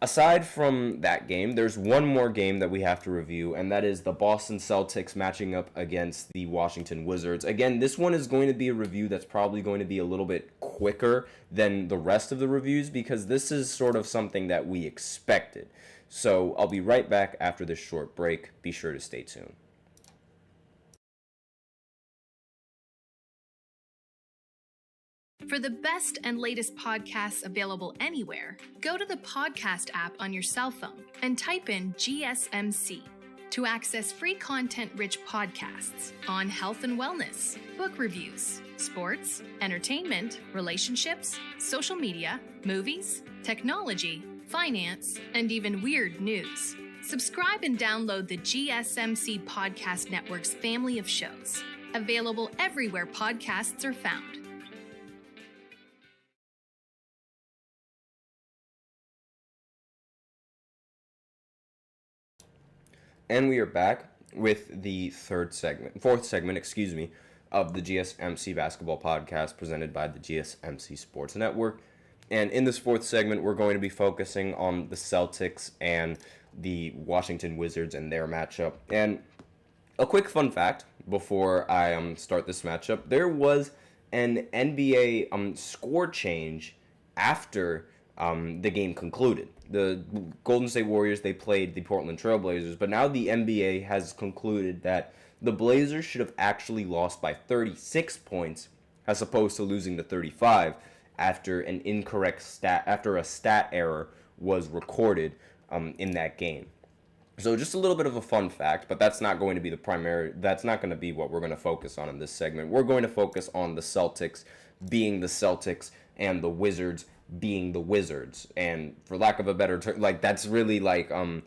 aside from that game, there's one more game that we have to review, and that is the Boston Celtics matching up against the Washington Wizards. Again, this one is going to be a review that's probably going to be a little bit quicker than the rest of the reviews, because this is sort of something that we expected. So I'll be right back after this short break. Be sure to stay tuned. For the best and latest podcasts available anywhere, go to the podcast app on your cell phone and type in GSMC to access free content-rich podcasts on health and wellness, book reviews, sports, entertainment, relationships, social media, movies, technology, finance, and even weird news. Subscribe and download the GSMC Podcast Network's family of shows, available everywhere podcasts are found. And we are back with the fourth segment, of the GSMC Basketball Podcast presented by the GSMC Sports Network. And in this fourth segment, we're going to be focusing on the Celtics and the Washington Wizards and their matchup. And a quick fun fact before I start this matchup, there was an NBA score change after the game concluded. The Golden State Warriors, they played the Portland Trail Blazers, but now the NBA has concluded that the Blazers should have actually lost by 36 points as opposed to losing to 35 after a stat error was recorded in that game. So just a little bit of a fun fact, but that's not going to be that's not going to be what we're going to focus on in this segment. We're going to focus on the Celtics being the Celtics and the Wizards being the Wizards. And for lack of a better term, that's really the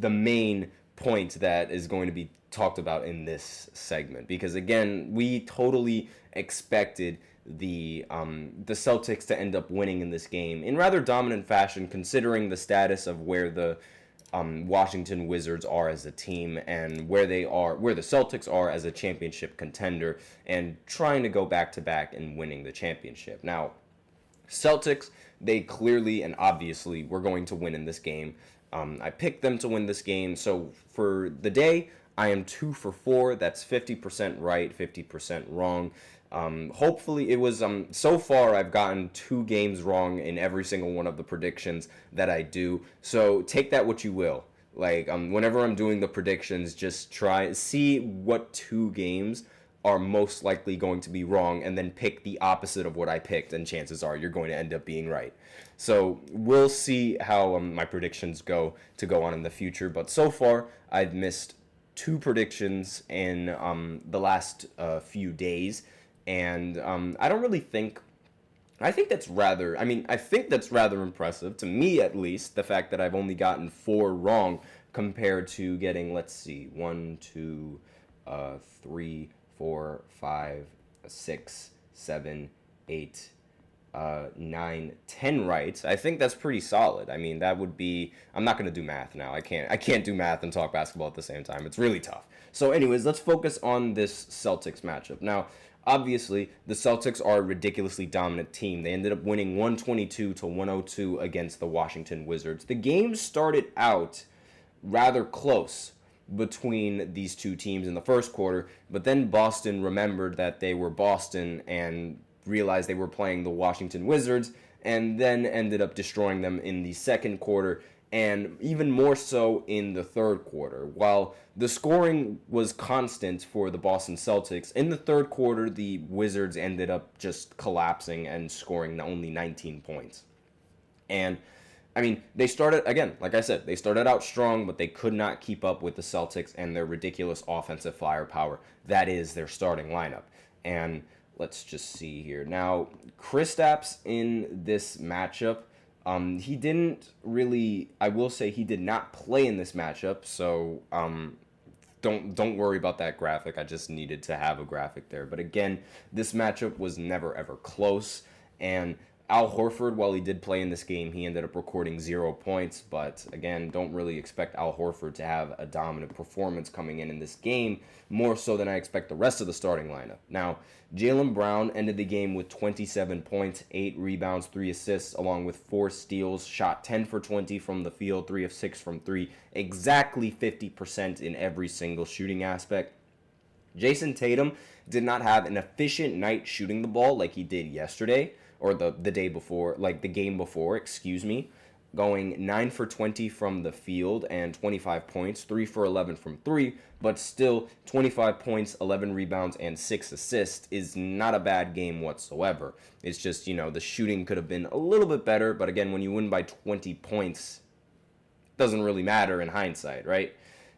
main point that is going to be talked about in this segment, because again, we totally expected the Celtics to end up winning in this game in rather dominant fashion, considering the status of where the Washington Wizards are as a team and where the Celtics are as a championship contender and trying to go back to back and winning the championship. Now, Celtics, they clearly and obviously were going to win in this game. I picked them to win this game. So for the day, I am 2 for 4. That's 50% right, 50% wrong. Hopefully it was, so far I've gotten 2 games wrong in every single one of the predictions that I do. So take that what you will. Whenever I'm doing the predictions, just see what 2 games are most likely going to be wrong, and then pick the opposite of what I picked, and chances are you're going to end up being right. So we'll see how my predictions go on in the future, but so far I've missed 2 predictions in the last few days, and I think that's rather impressive, to me at least, the fact that I've only gotten 4 wrong compared to getting, 3, 4, 5, 6, 7, 8, 9, 10 right. I think that's pretty solid. I mean, that would be, I'm not going to do math now. I can't do math and talk basketball at the same time. It's really tough. So anyways, let's focus on this Celtics matchup. Now, obviously, the Celtics are a ridiculously dominant team. They ended up winning 122-102 against the Washington Wizards. The game started out rather close between these two teams in the first quarter, but then Boston remembered that they were Boston and realized they were playing the Washington Wizards, and then ended up destroying them in the second quarter, and even more so in the third quarter. While the scoring was constant for the Boston Celtics, in the third quarter, the Wizards ended up just collapsing and scoring only 19 points. And I mean, they started, again, like I said, they started out strong, but they could not keep up with the Celtics and their ridiculous offensive firepower. That is their starting lineup. And let's just see here. Now, Kristaps in this matchup, he didn't really, I will say he did not play in this matchup, so don't worry about that graphic. I just needed to have a graphic there. But again, this matchup was never ever close, and Al Horford, while he did play in this game, he ended up recording 0 points. But again, don't really expect Al Horford to have a dominant performance coming in this game, more so than I expect the rest of the starting lineup. Now, Jaylen Brown ended the game with 27 points, 8 rebounds, 3 assists, along with 4 steals, shot 10 for 20 from the field, 3 of 6 from 3, exactly 50% in every single shooting aspect. Jason Tatum did not have an efficient night shooting the ball like he did yesterday, or the day before, like the game before, excuse me. going 9 for 20 from the field and 25 points, 3 for 11 from 3, but still 25 points, 11 rebounds, and 6 assists is not a bad game whatsoever. It's just, the shooting could have been a little bit better, but again, when you win by 20 points, it doesn't really matter in hindsight, right?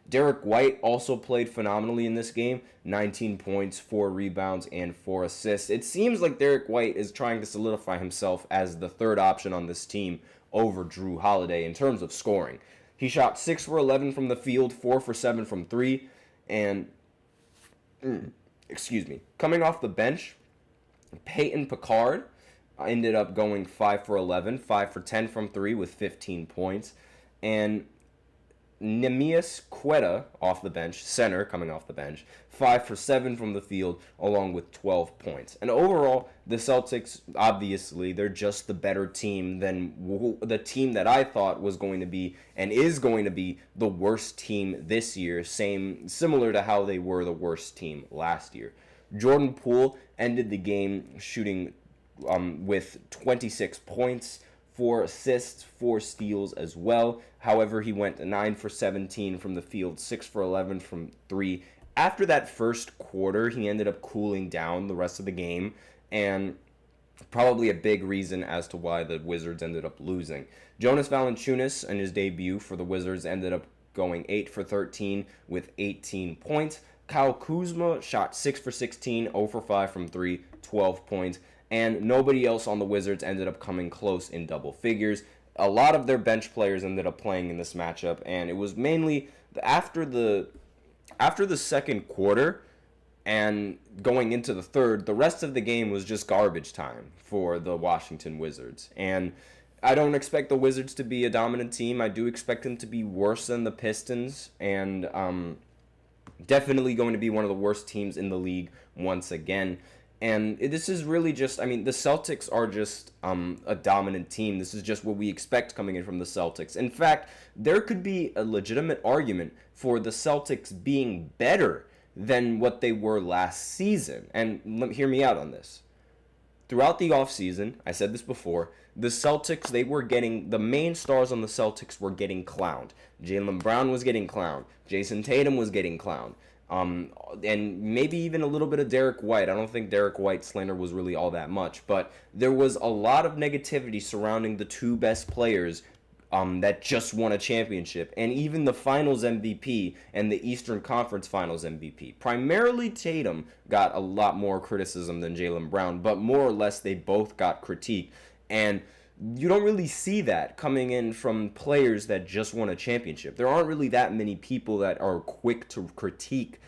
Derek White also played phenomenally in this game, 19 points, 4 rebounds, and 4 assists. It seems like Derek White is trying to solidify himself as the third option on this team over Drew Holiday in terms of scoring. He shot 6 for 11 from the field, 4 for 7 from 3, and, coming off the bench, Peyton Picard ended up going 5 for 11, 5 for 10 from 3 with 15 points, and Neemias Queta off the bench, center coming off the bench, 5 for 7 from the field, along with 12 points. And overall, the Celtics, obviously, they're just the better team than the team that I thought was going to be and is going to be the worst team this year, similar to how they were the worst team last year. Jordan Poole ended the game shooting with 26 points, 4 assists, 4 steals as well. However, he went 9 for 17 from the field, 6 for 11 from 3. After that first quarter, he ended up cooling down the rest of the game, and probably a big reason as to why the Wizards ended up losing. Jonas Valanciunas, in his debut for the Wizards, ended up going 8 for 13 with 18 points. Kyle Kuzma shot 6 for 16, 0 for 5 from 3, 12 points. And nobody else on the Wizards ended up coming close in double figures. A lot of their bench players ended up playing in this matchup, and it was mainly after the second quarter and going into the third, the rest of the game was just garbage time for the Washington Wizards. And I don't expect the Wizards to be a dominant team. I do expect them to be worse than the Pistons, and definitely going to be one of the worst teams in the league once again. And this is really just, the Celtics are just a dominant team. This is just what we expect coming in from the Celtics. In fact, there could be a legitimate argument for the Celtics being better than what they were last season. And hear me out on this. Throughout the offseason, I said this before, the Celtics, the main stars on the Celtics were getting clowned. Jaylen Brown was getting clowned. Jason Tatum was getting clowned. And maybe even a little bit of Derek White. I don't think Derek White's slander was really all that much, but there was a lot of negativity surrounding the two best players that just won a championship, and even the Finals MVP and the Eastern Conference Finals MVP. Primarily Tatum got a lot more criticism than Jaylen Brown, but more or less they both got critique, and you don't really see that coming in from players that just won a championship. There aren't really that many people that are quick to critique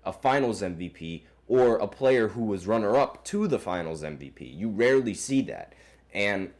a Finals MVP or a player who was runner-up to the Finals MVP. You rarely see that. And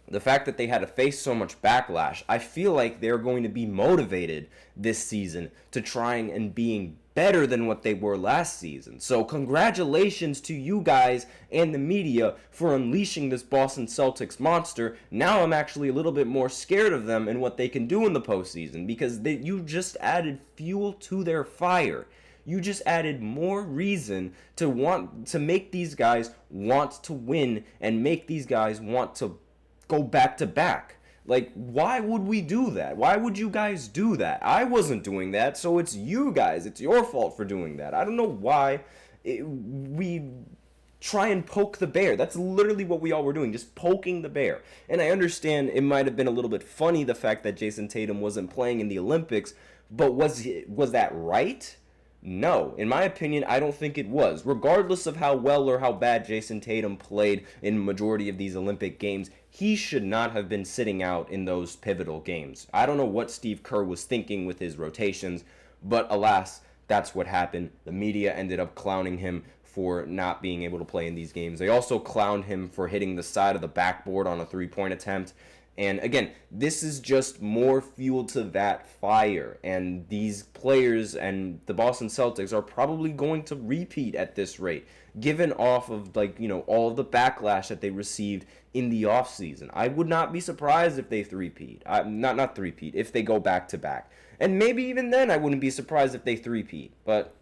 the fact that they had to face so much backlash, I feel like they're going to be motivated this season to trying and being better than what they were last season. So congratulations to you guys and the media for unleashing this Boston Celtics monster. Now I'm actually a little bit more scared of them and what they can do in the postseason, because you just added fuel to their fire. You just added more reason to make these guys want to win and make these guys want to go back to back. Like, why would we do that? Why would you guys do that? I wasn't doing that, so it's you guys. It's your fault for doing that. I don't know why we try and poke the bear. That's literally what we all were doing, just poking the bear. And I understand it might have been a little bit funny, the fact that Jason Tatum wasn't playing in the Olympics, but was that right? No, in my opinion, I don't think it was. Regardless of how well or how bad Jason Tatum played in majority of these Olympic games, he should not have been sitting out in those pivotal games. I don't know what Steve Kerr was thinking with his rotations, but alas, that's what happened. The media ended up clowning him for not being able to play in these games. They also clowned him for hitting the side of the backboard on a three-point attempt. And again, this is just more fuel to that fire. And these players and the Boston Celtics are probably going to repeat at this rate, given off of all the backlash that they received in the offseason. I would not be surprised if they three-peat. Not three-peat, if they go back to back. And maybe even then I wouldn't be surprised if they three-peat. But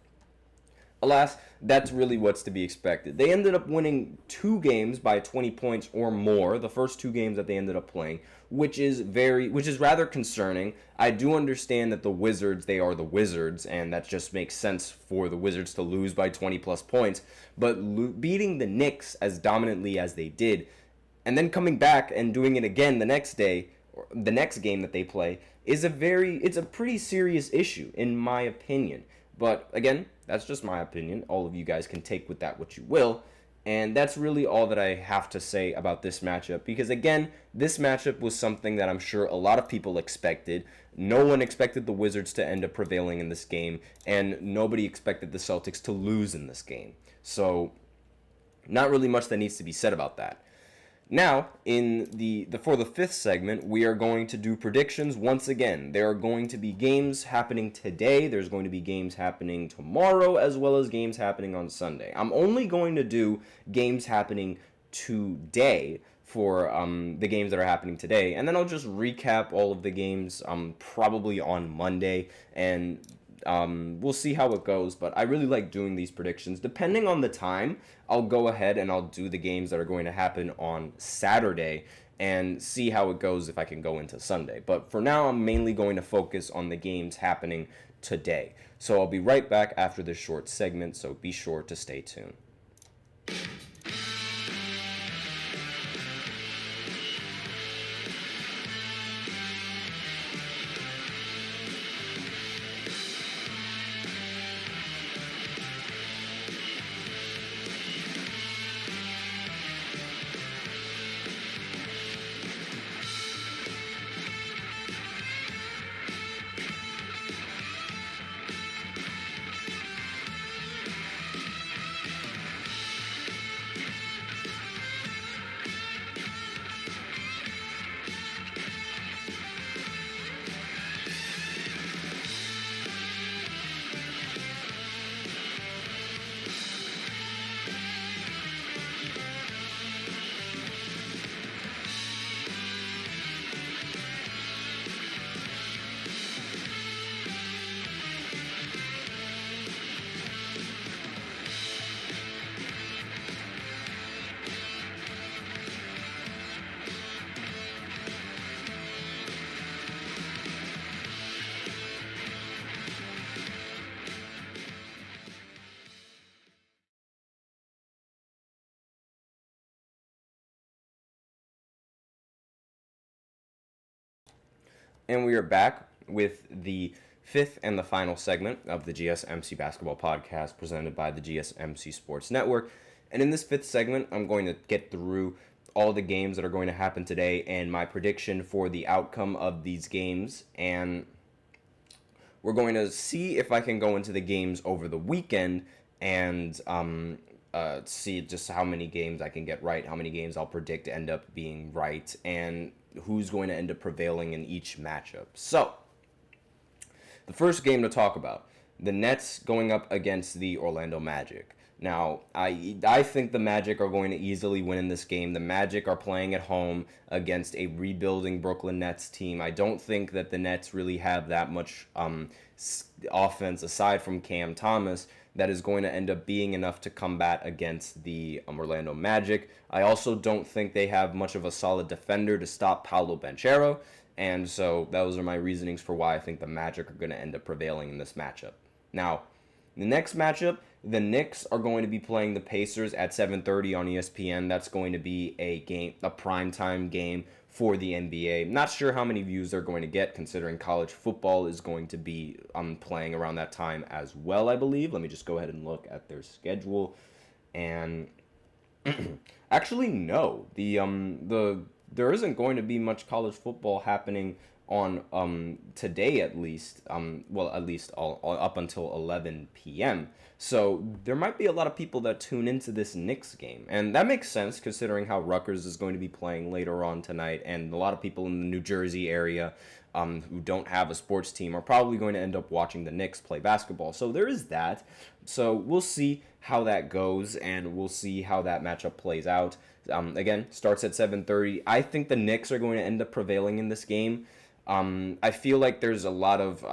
alas, that's really what's to be expected. They ended up winning 2 games by 20 points or more, the first 2 games that they ended up playing, which is rather concerning. I do understand that the Wizards, they are the Wizards, and that just makes sense for the Wizards to lose by 20 plus points, but beating the Knicks as dominantly as they did, and then coming back and doing it again the next day, or the next game that they play, it's a pretty serious issue, in my opinion. But again, that's just my opinion. All of you guys can take with that what you will. And that's really all that I have to say about this matchup. Because again, this matchup was something that I'm sure a lot of people expected. No one expected the Wizards to end up prevailing in this game. And nobody expected the Celtics to lose in this game. So, not really much that needs to be said about that. Now, for the 5th segment, we are going to do predictions once again. There are going to be games happening today. There's going to be games happening tomorrow, as well as games happening on Sunday. I'm only going to do games happening today for the games that are happening today, and then I'll just recap all of the games probably on Monday, and we'll see how it goes, but I really like doing these predictions. Depending on the time, I'll go ahead and I'll do the games that are going to happen on Saturday and see how it goes if I can go into Sunday. But for now, I'm mainly going to focus on the games happening today. So I'll be right back after this short segment, so be sure to stay tuned. And we are back with the 5th and the final segment of the GSMC Basketball Podcast presented by the GSMC Sports Network. And in this 5th segment, I'm going to get through all the games that are going to happen today and my prediction for the outcome of these games. And we're going to see if I can go into the games over the weekend and see just how many games I can get right, how many games I'll predict end up being right, and who's going to end up prevailing in each matchup. So, the first game to talk about, the Nets going up against the Orlando Magic. Now, I think the Magic are going to easily win in this game. The Magic are playing at home against a rebuilding Brooklyn Nets team. I don't think that the Nets really have that much offense aside from Cam Thomas that is going to end up being enough to combat against the Orlando Magic. I also don't think they have much of a solid defender to stop Paolo Banchero, and so those are my reasonings for why I think the Magic are going to end up prevailing in this matchup. Now, the next matchup, the Knicks are going to be playing the Pacers at 7:30 on ESPN. That's going to be a primetime game for the NBA. Not sure how many views they're going to get, considering college football is going to be playing around that time as well, I believe. Let me just go ahead and look at their schedule. And actually, no. There isn't going to be much college football happening on today, at least. At least up until 11 p.m. So there might be a lot of people that tune into this Knicks game, and that makes sense considering how Rutgers is going to be playing later on tonight, and a lot of people in the New Jersey area who don't have a sports team are probably going to end up watching the Knicks play basketball. So there is that. So we'll see how that goes, and we'll see how that matchup plays out. Again, starts at 7:30. I think the Knicks are going to end up prevailing in this game. I feel like there's a lot of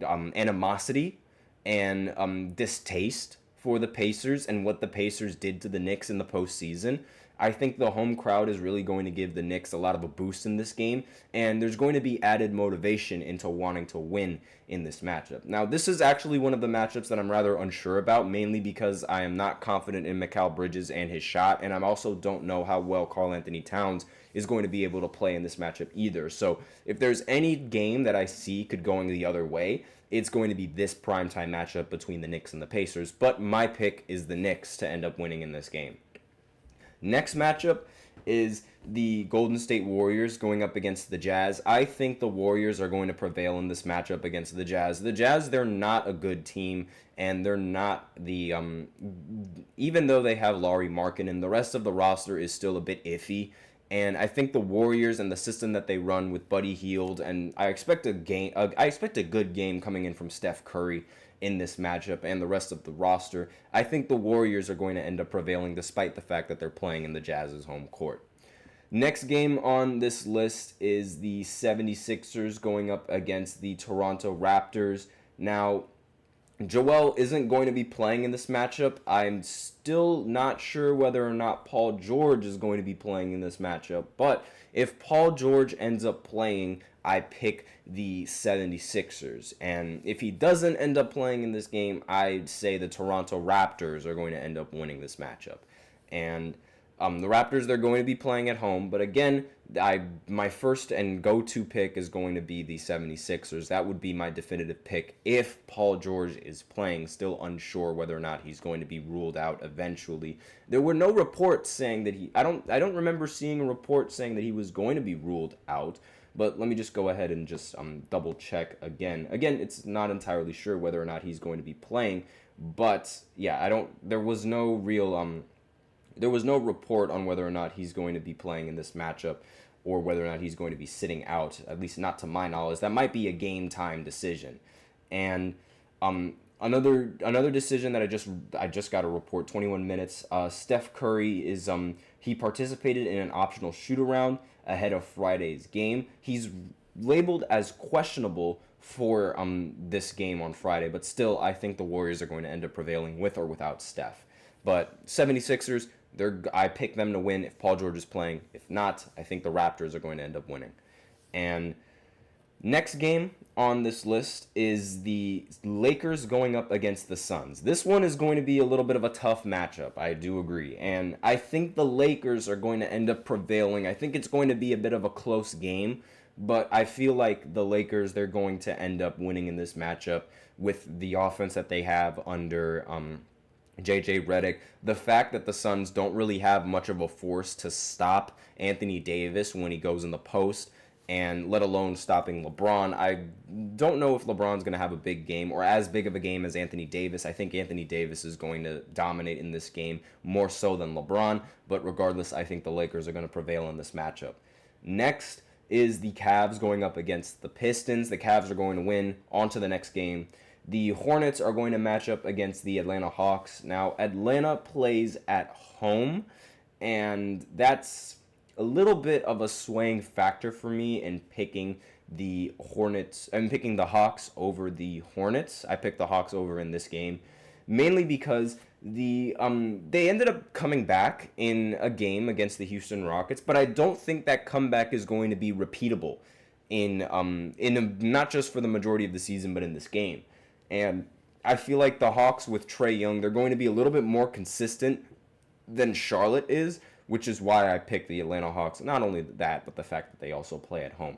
animosity and distaste for the Pacers and what the Pacers did to the Knicks in the postseason, I think the home crowd is really going to give the Knicks a lot of a boost in this game, and there's going to be added motivation into wanting to win in this matchup. Now, this is actually one of the matchups that I'm rather unsure about, mainly because I am not confident in Mikal Bridges and his shot, and I also don't know how well Karl-Anthony Towns is going to be able to play in this matchup either. So if there's any game that I see could going the other way, it's going to be this primetime matchup between the Knicks and the Pacers, but my pick is the Knicks to end up winning in this game. Next matchup is the Golden State Warriors going up against the Jazz. I think the Warriors are going to prevail in this matchup against the Jazz. The Jazz, they're not a good team, and they're not the even though they have Lauri Markkanen, the rest of the roster is still a bit iffy. And I think the Warriors and the system that they run with Buddy Hield, and I expect a good game coming in from Steph Curry in this matchup and the rest of the roster. I think the Warriors are going to end up prevailing despite the fact that they're playing in the Jazz's home court. Next game on this list is the 76ers going up against the Toronto Raptors. Now, Joel isn't going to be playing in this matchup. I'm still not sure whether or not Paul George is going to be playing in this matchup, but if Paul George ends up playing, I pick the 76ers. And if he doesn't end up playing in this game, I'd say the Toronto Raptors are going to end up winning this matchup. And the Raptors, they're going to be playing at home, but again, my first and go-to pick is going to be the 76ers. That would be my definitive pick if Paul George is playing. Still unsure whether or not he's going to be ruled out eventually. There were no reports saying that I don't remember seeing a report saying that he was going to be ruled out. But let me just go ahead and just double check again. Again, it's not entirely sure whether or not he's going to be playing, but yeah, there was no report on whether or not he's going to be playing in this matchup or whether or not he's going to be sitting out, at least not to my knowledge. That might be a game time decision. And another decision that I just got a report, 21 minutes. Steph Curry is he participated in an optional shoot around ahead of Friday's game. He's labeled as questionable for this game on Friday, but still I think the Warriors are going to end up prevailing with or without Steph. But 76ers, I pick them to win if Paul George is playing. If not, I think the Raptors are going to end up winning. And next game on this list is the Lakers going up against the Suns. This one is going to be a little bit of a tough matchup, I do agree. And I think the Lakers are going to end up prevailing. I think it's going to be a bit of a close game, but I feel like the Lakers, they're going to end up winning in this matchup with the offense that they have under JJ Redick. The fact that the Suns don't really have much of a force to stop Anthony Davis when he goes in the post, and let alone stopping LeBron. I don't know if LeBron's going to have a big game or as big of a game as Anthony Davis. I think Anthony Davis is going to dominate in this game more so than LeBron, but regardless, I think the Lakers are going to prevail in this matchup. Next is the Cavs going up against the Pistons. The Cavs are going to win. On to the next game. The Hornets are going to match up against the Atlanta Hawks. Now, Atlanta plays at home, and that's a little bit of a swaying factor for me in picking the Hornets. I'm picking the Hawks over the Hornets. I picked the Hawks over in this game, mainly because they ended up coming back in a game against the Houston Rockets, but I don't think that comeback is going to be repeatable not just for the majority of the season, but in this game. And I feel like the Hawks with Trae Young, they're going to be a little bit more consistent than Charlotte is, which is why I picked the Atlanta Hawks. Not only that, but the fact that they also play at home.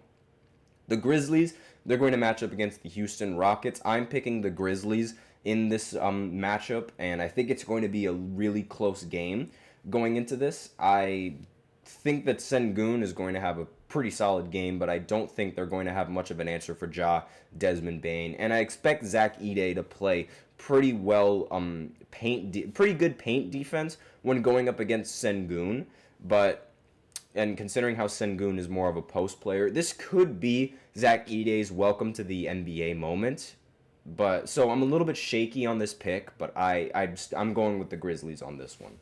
The Grizzlies, they're going to match up against the Houston Rockets. I'm picking the Grizzlies in this matchup, and I think it's going to be a really close game going into this. I think that Sengun is going to have a pretty solid game, but I don't think they're going to have much of an answer for Desmond Bane, and I expect Zach Edey to play pretty well, pretty good paint defense when going up against Sengun, and considering how Sengun is more of a post player, this could be Zach Edey's welcome to the NBA moment. But so I'm a little bit shaky on this pick, but I'm going with the Grizzlies on this one.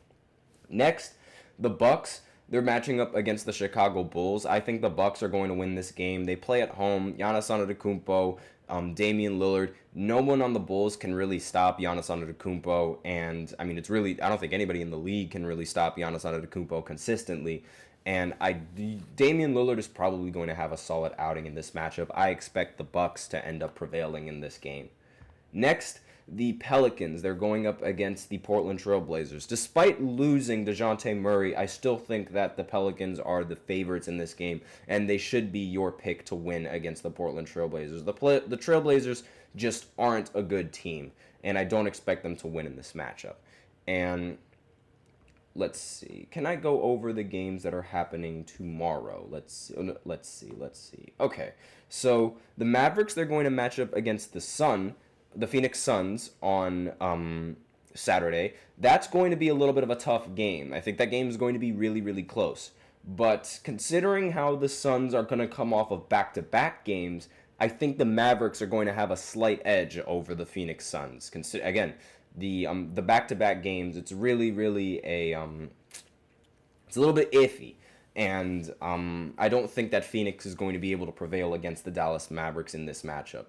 Next, the Bucks. They're matching up against the Chicago Bulls. I think the Bucks are going to win this game. They play at home. Giannis Antetokounmpo, Damian Lillard. No one on the Bulls can really stop Giannis Antetokounmpo, and I mean, I don't think anybody in the league can really stop Giannis Antetokounmpo consistently. And Damian Lillard is probably going to have a solid outing in this matchup. I expect the Bucks to end up prevailing in this game. Next, the Pelicans. They're going up against the Portland Trail Blazers. Despite losing DeJounte Murray, I still think that the Pelicans are the favorites in this game, and they should be your pick to win against the Portland Trail Blazers. The Trail Blazers just aren't a good team, and I don't expect them to win in this matchup. And let's see. Can I go over the games that are happening tomorrow? Let's see. Okay, so the Mavericks, they're going to match up against the Phoenix Suns on Saturday. That's going to be a little bit of a tough game. I think that game is going to be really, really close. But considering how the Suns are going to come off of back-to-back games, I think the Mavericks are going to have a slight edge over the Phoenix Suns. Again, the back-to-back games, it's really, really it's a little bit iffy. And I don't think that Phoenix is going to be able to prevail against the Dallas Mavericks in this matchup.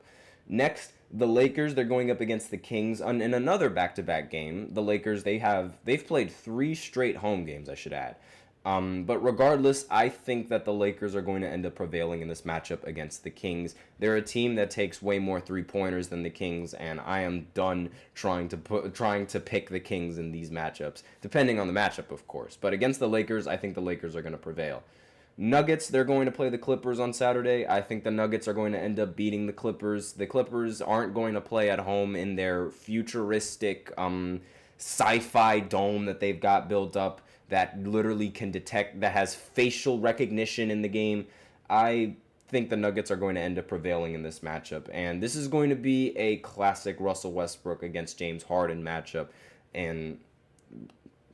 Next, the Lakers, they're going up against the Kings in another back-to-back game. The Lakers, they've played 3 straight home games, I should add. But regardless, I think that the Lakers are going to end up prevailing in this matchup against the Kings. They're a team that takes way more three-pointers than the Kings, and I am done trying to pick the Kings in these matchups, depending on the matchup, of course. But against the Lakers, I think the Lakers are going to prevail. Nuggets, they're going to play the Clippers on Saturday. I think the Nuggets are going to end up beating the Clippers. The Clippers aren't going to play at home in their futuristic sci-fi dome that they've got built up that literally can detect, that has facial recognition in the game. I think the Nuggets are going to end up prevailing in this matchup. And this is going to be a classic Russell Westbrook against James Harden matchup. And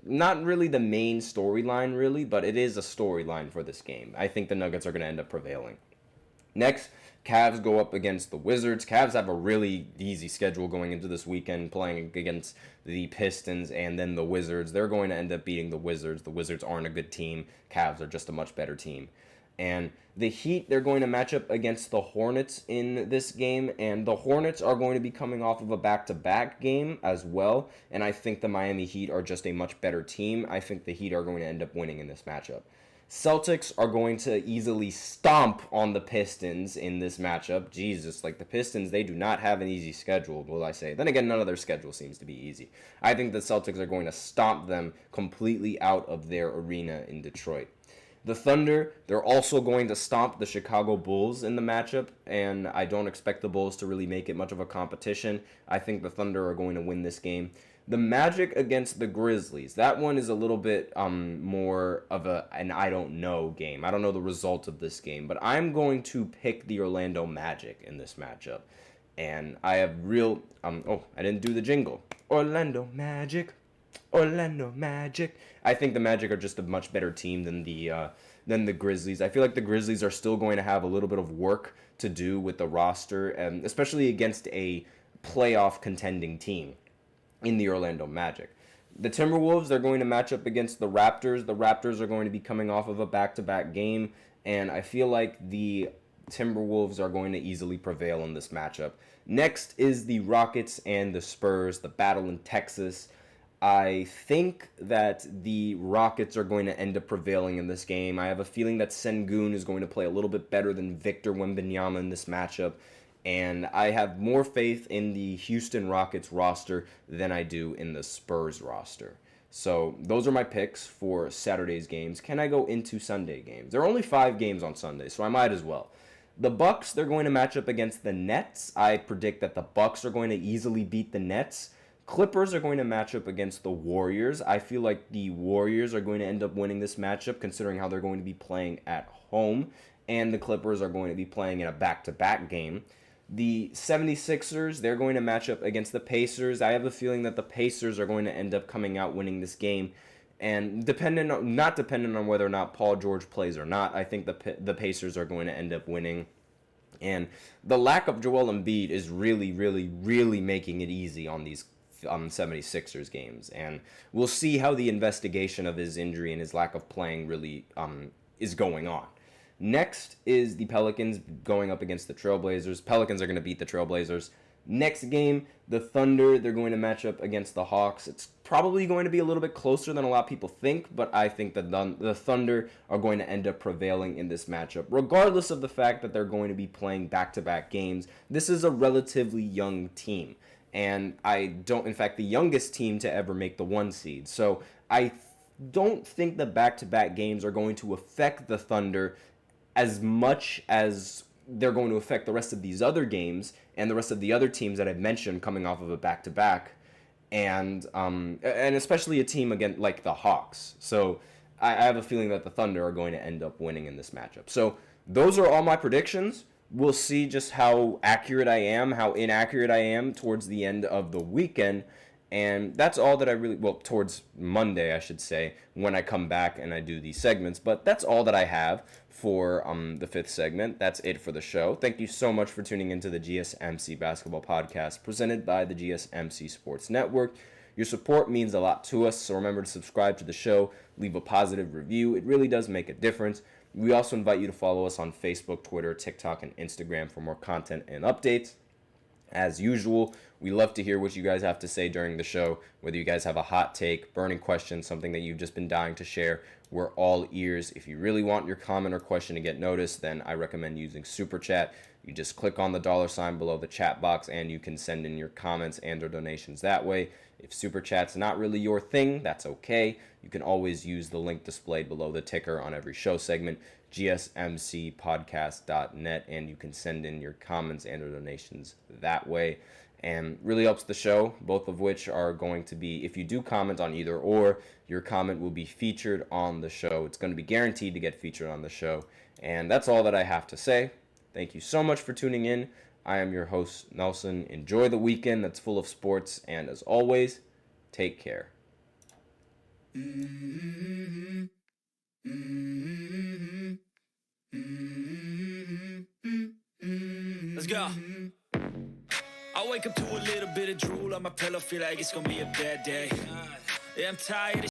not really the main storyline, really, but it is a storyline for this game. I think the Nuggets are going to end up prevailing. Next, Cavs go up against the Wizards. Cavs have a really easy schedule going into this weekend, playing against the Pistons and then the Wizards. They're going to end up beating the Wizards. The Wizards aren't a good team. Cavs are just a much better team. And the Heat, they're going to match up against the Hornets in this game, and the Hornets are going to be coming off of a back-to-back game as well, and I think the Miami Heat are just a much better team. I think the Heat are going to end up winning in this matchup. Celtics are going to easily stomp on the Pistons in this matchup. Jesus, like the Pistons, they do not have an easy schedule, will I say. Then again, none of their schedule seems to be easy. I think the Celtics are going to stomp them completely out of their arena in Detroit. The Thunder, they're also going to stomp the Chicago Bulls in the matchup, and I don't expect the Bulls to really make it much of a competition. I think the Thunder are going to win this game. The Magic against the Grizzlies, that one is a little bit more of an I don't know game. I don't know the result of this game, but I'm going to pick the Orlando Magic in this matchup. And I have real, I didn't do the jingle. Orlando Magic. Orlando Magic. I think the Magic are just a much better team than the Grizzlies. I feel like the Grizzlies are still going to have a little bit of work to do with the roster, and especially against a playoff contending team in the Orlando Magic. The Timberwolves, they're going to match up against the Raptors. The Raptors are going to be coming off of a back-to-back game, and I feel like the Timberwolves are going to easily prevail in this matchup. Next is the Rockets and the Spurs, the battle in Texas. I think that the Rockets are going to end up prevailing in this game. I have a feeling that Sengun is going to play a little bit better than Victor Wembanyama in this matchup, and I have more faith in the Houston Rockets roster than I do in the Spurs roster. So those are my picks for Saturday's games. Can I go into Sunday games? There are only 5 games on Sunday, so I might as well. The Bucks, they're going to match up against the Nets. I predict that the Bucks are going to easily beat the Nets. Clippers are going to match up against the Warriors. I feel like the Warriors are going to end up winning this matchup considering how they're going to be playing at home, and the Clippers are going to be playing in a back-to-back game. The 76ers, they're going to match up against the Pacers. I have a feeling that the Pacers are going to end up coming out winning this game, and not dependent on whether or not Paul George plays or not, I think the Pacers are going to end up winning. And the lack of Joel Embiid is really, really, really making it easy on these 76ers games, and we'll see how the investigation of his injury and his lack of playing really is going on. Next is the Pelicans going up against the Trailblazers. Pelicans are going to beat the Trailblazers. Next game, the Thunder, they're going to match up against the Hawks. It's probably going to be a little bit closer than a lot of people think, but I think that the Thunder are going to end up prevailing in this matchup, regardless of the fact that they're going to be playing back-to-back games. This is a relatively young team, and in fact, the youngest team to ever make the 1 seed. So I don't think the back-to-back games are going to affect the Thunder as much as they're going to affect the rest of these other games and the rest of the other teams that I've mentioned coming off of a back-to-back, and especially a team again like the Hawks. So I have a feeling that the Thunder are going to end up winning in this matchup. So those are all my predictions. We'll see just how accurate I am, how inaccurate I am towards the end of the weekend. And that's all that towards Monday, I should say, when I come back and I do these segments. But that's all that I have for the 5th segment. That's it for the show. Thank you so much for tuning into the GSMC Basketball Podcast presented by the GSMC Sports Network. Your support means a lot to us, so remember to subscribe to the show, leave a positive review. It really does make a difference. We also invite you to follow us on Facebook, Twitter, TikTok, and Instagram for more content and updates. As usual, we love to hear what you guys have to say during the show, whether you guys have a hot take, burning question, something that you've just been dying to share. We're all ears. If you really want your comment or question to get noticed, then I recommend using Super Chat. You just click on the $ below the chat box and you can send in your comments and or donations that way. If Super Chat's not really your thing, that's okay. You can always use the link displayed below the ticker on every show segment, gsmcpodcast.net, and you can send in your comments and or donations that way. And really helps the show, both of which are going to be, if you do comment on either or, your comment will be featured on the show. It's going to be guaranteed to get featured on the show. And that's all that I have to say. Thank you so much for tuning in. I am your host, Nelson. Enjoy the weekend that's full of sports, and as always, take care. Let's go. I wake up to a little bit of drool on my pillow, feel like it's gonna be a bad day. Yeah, I'm tired of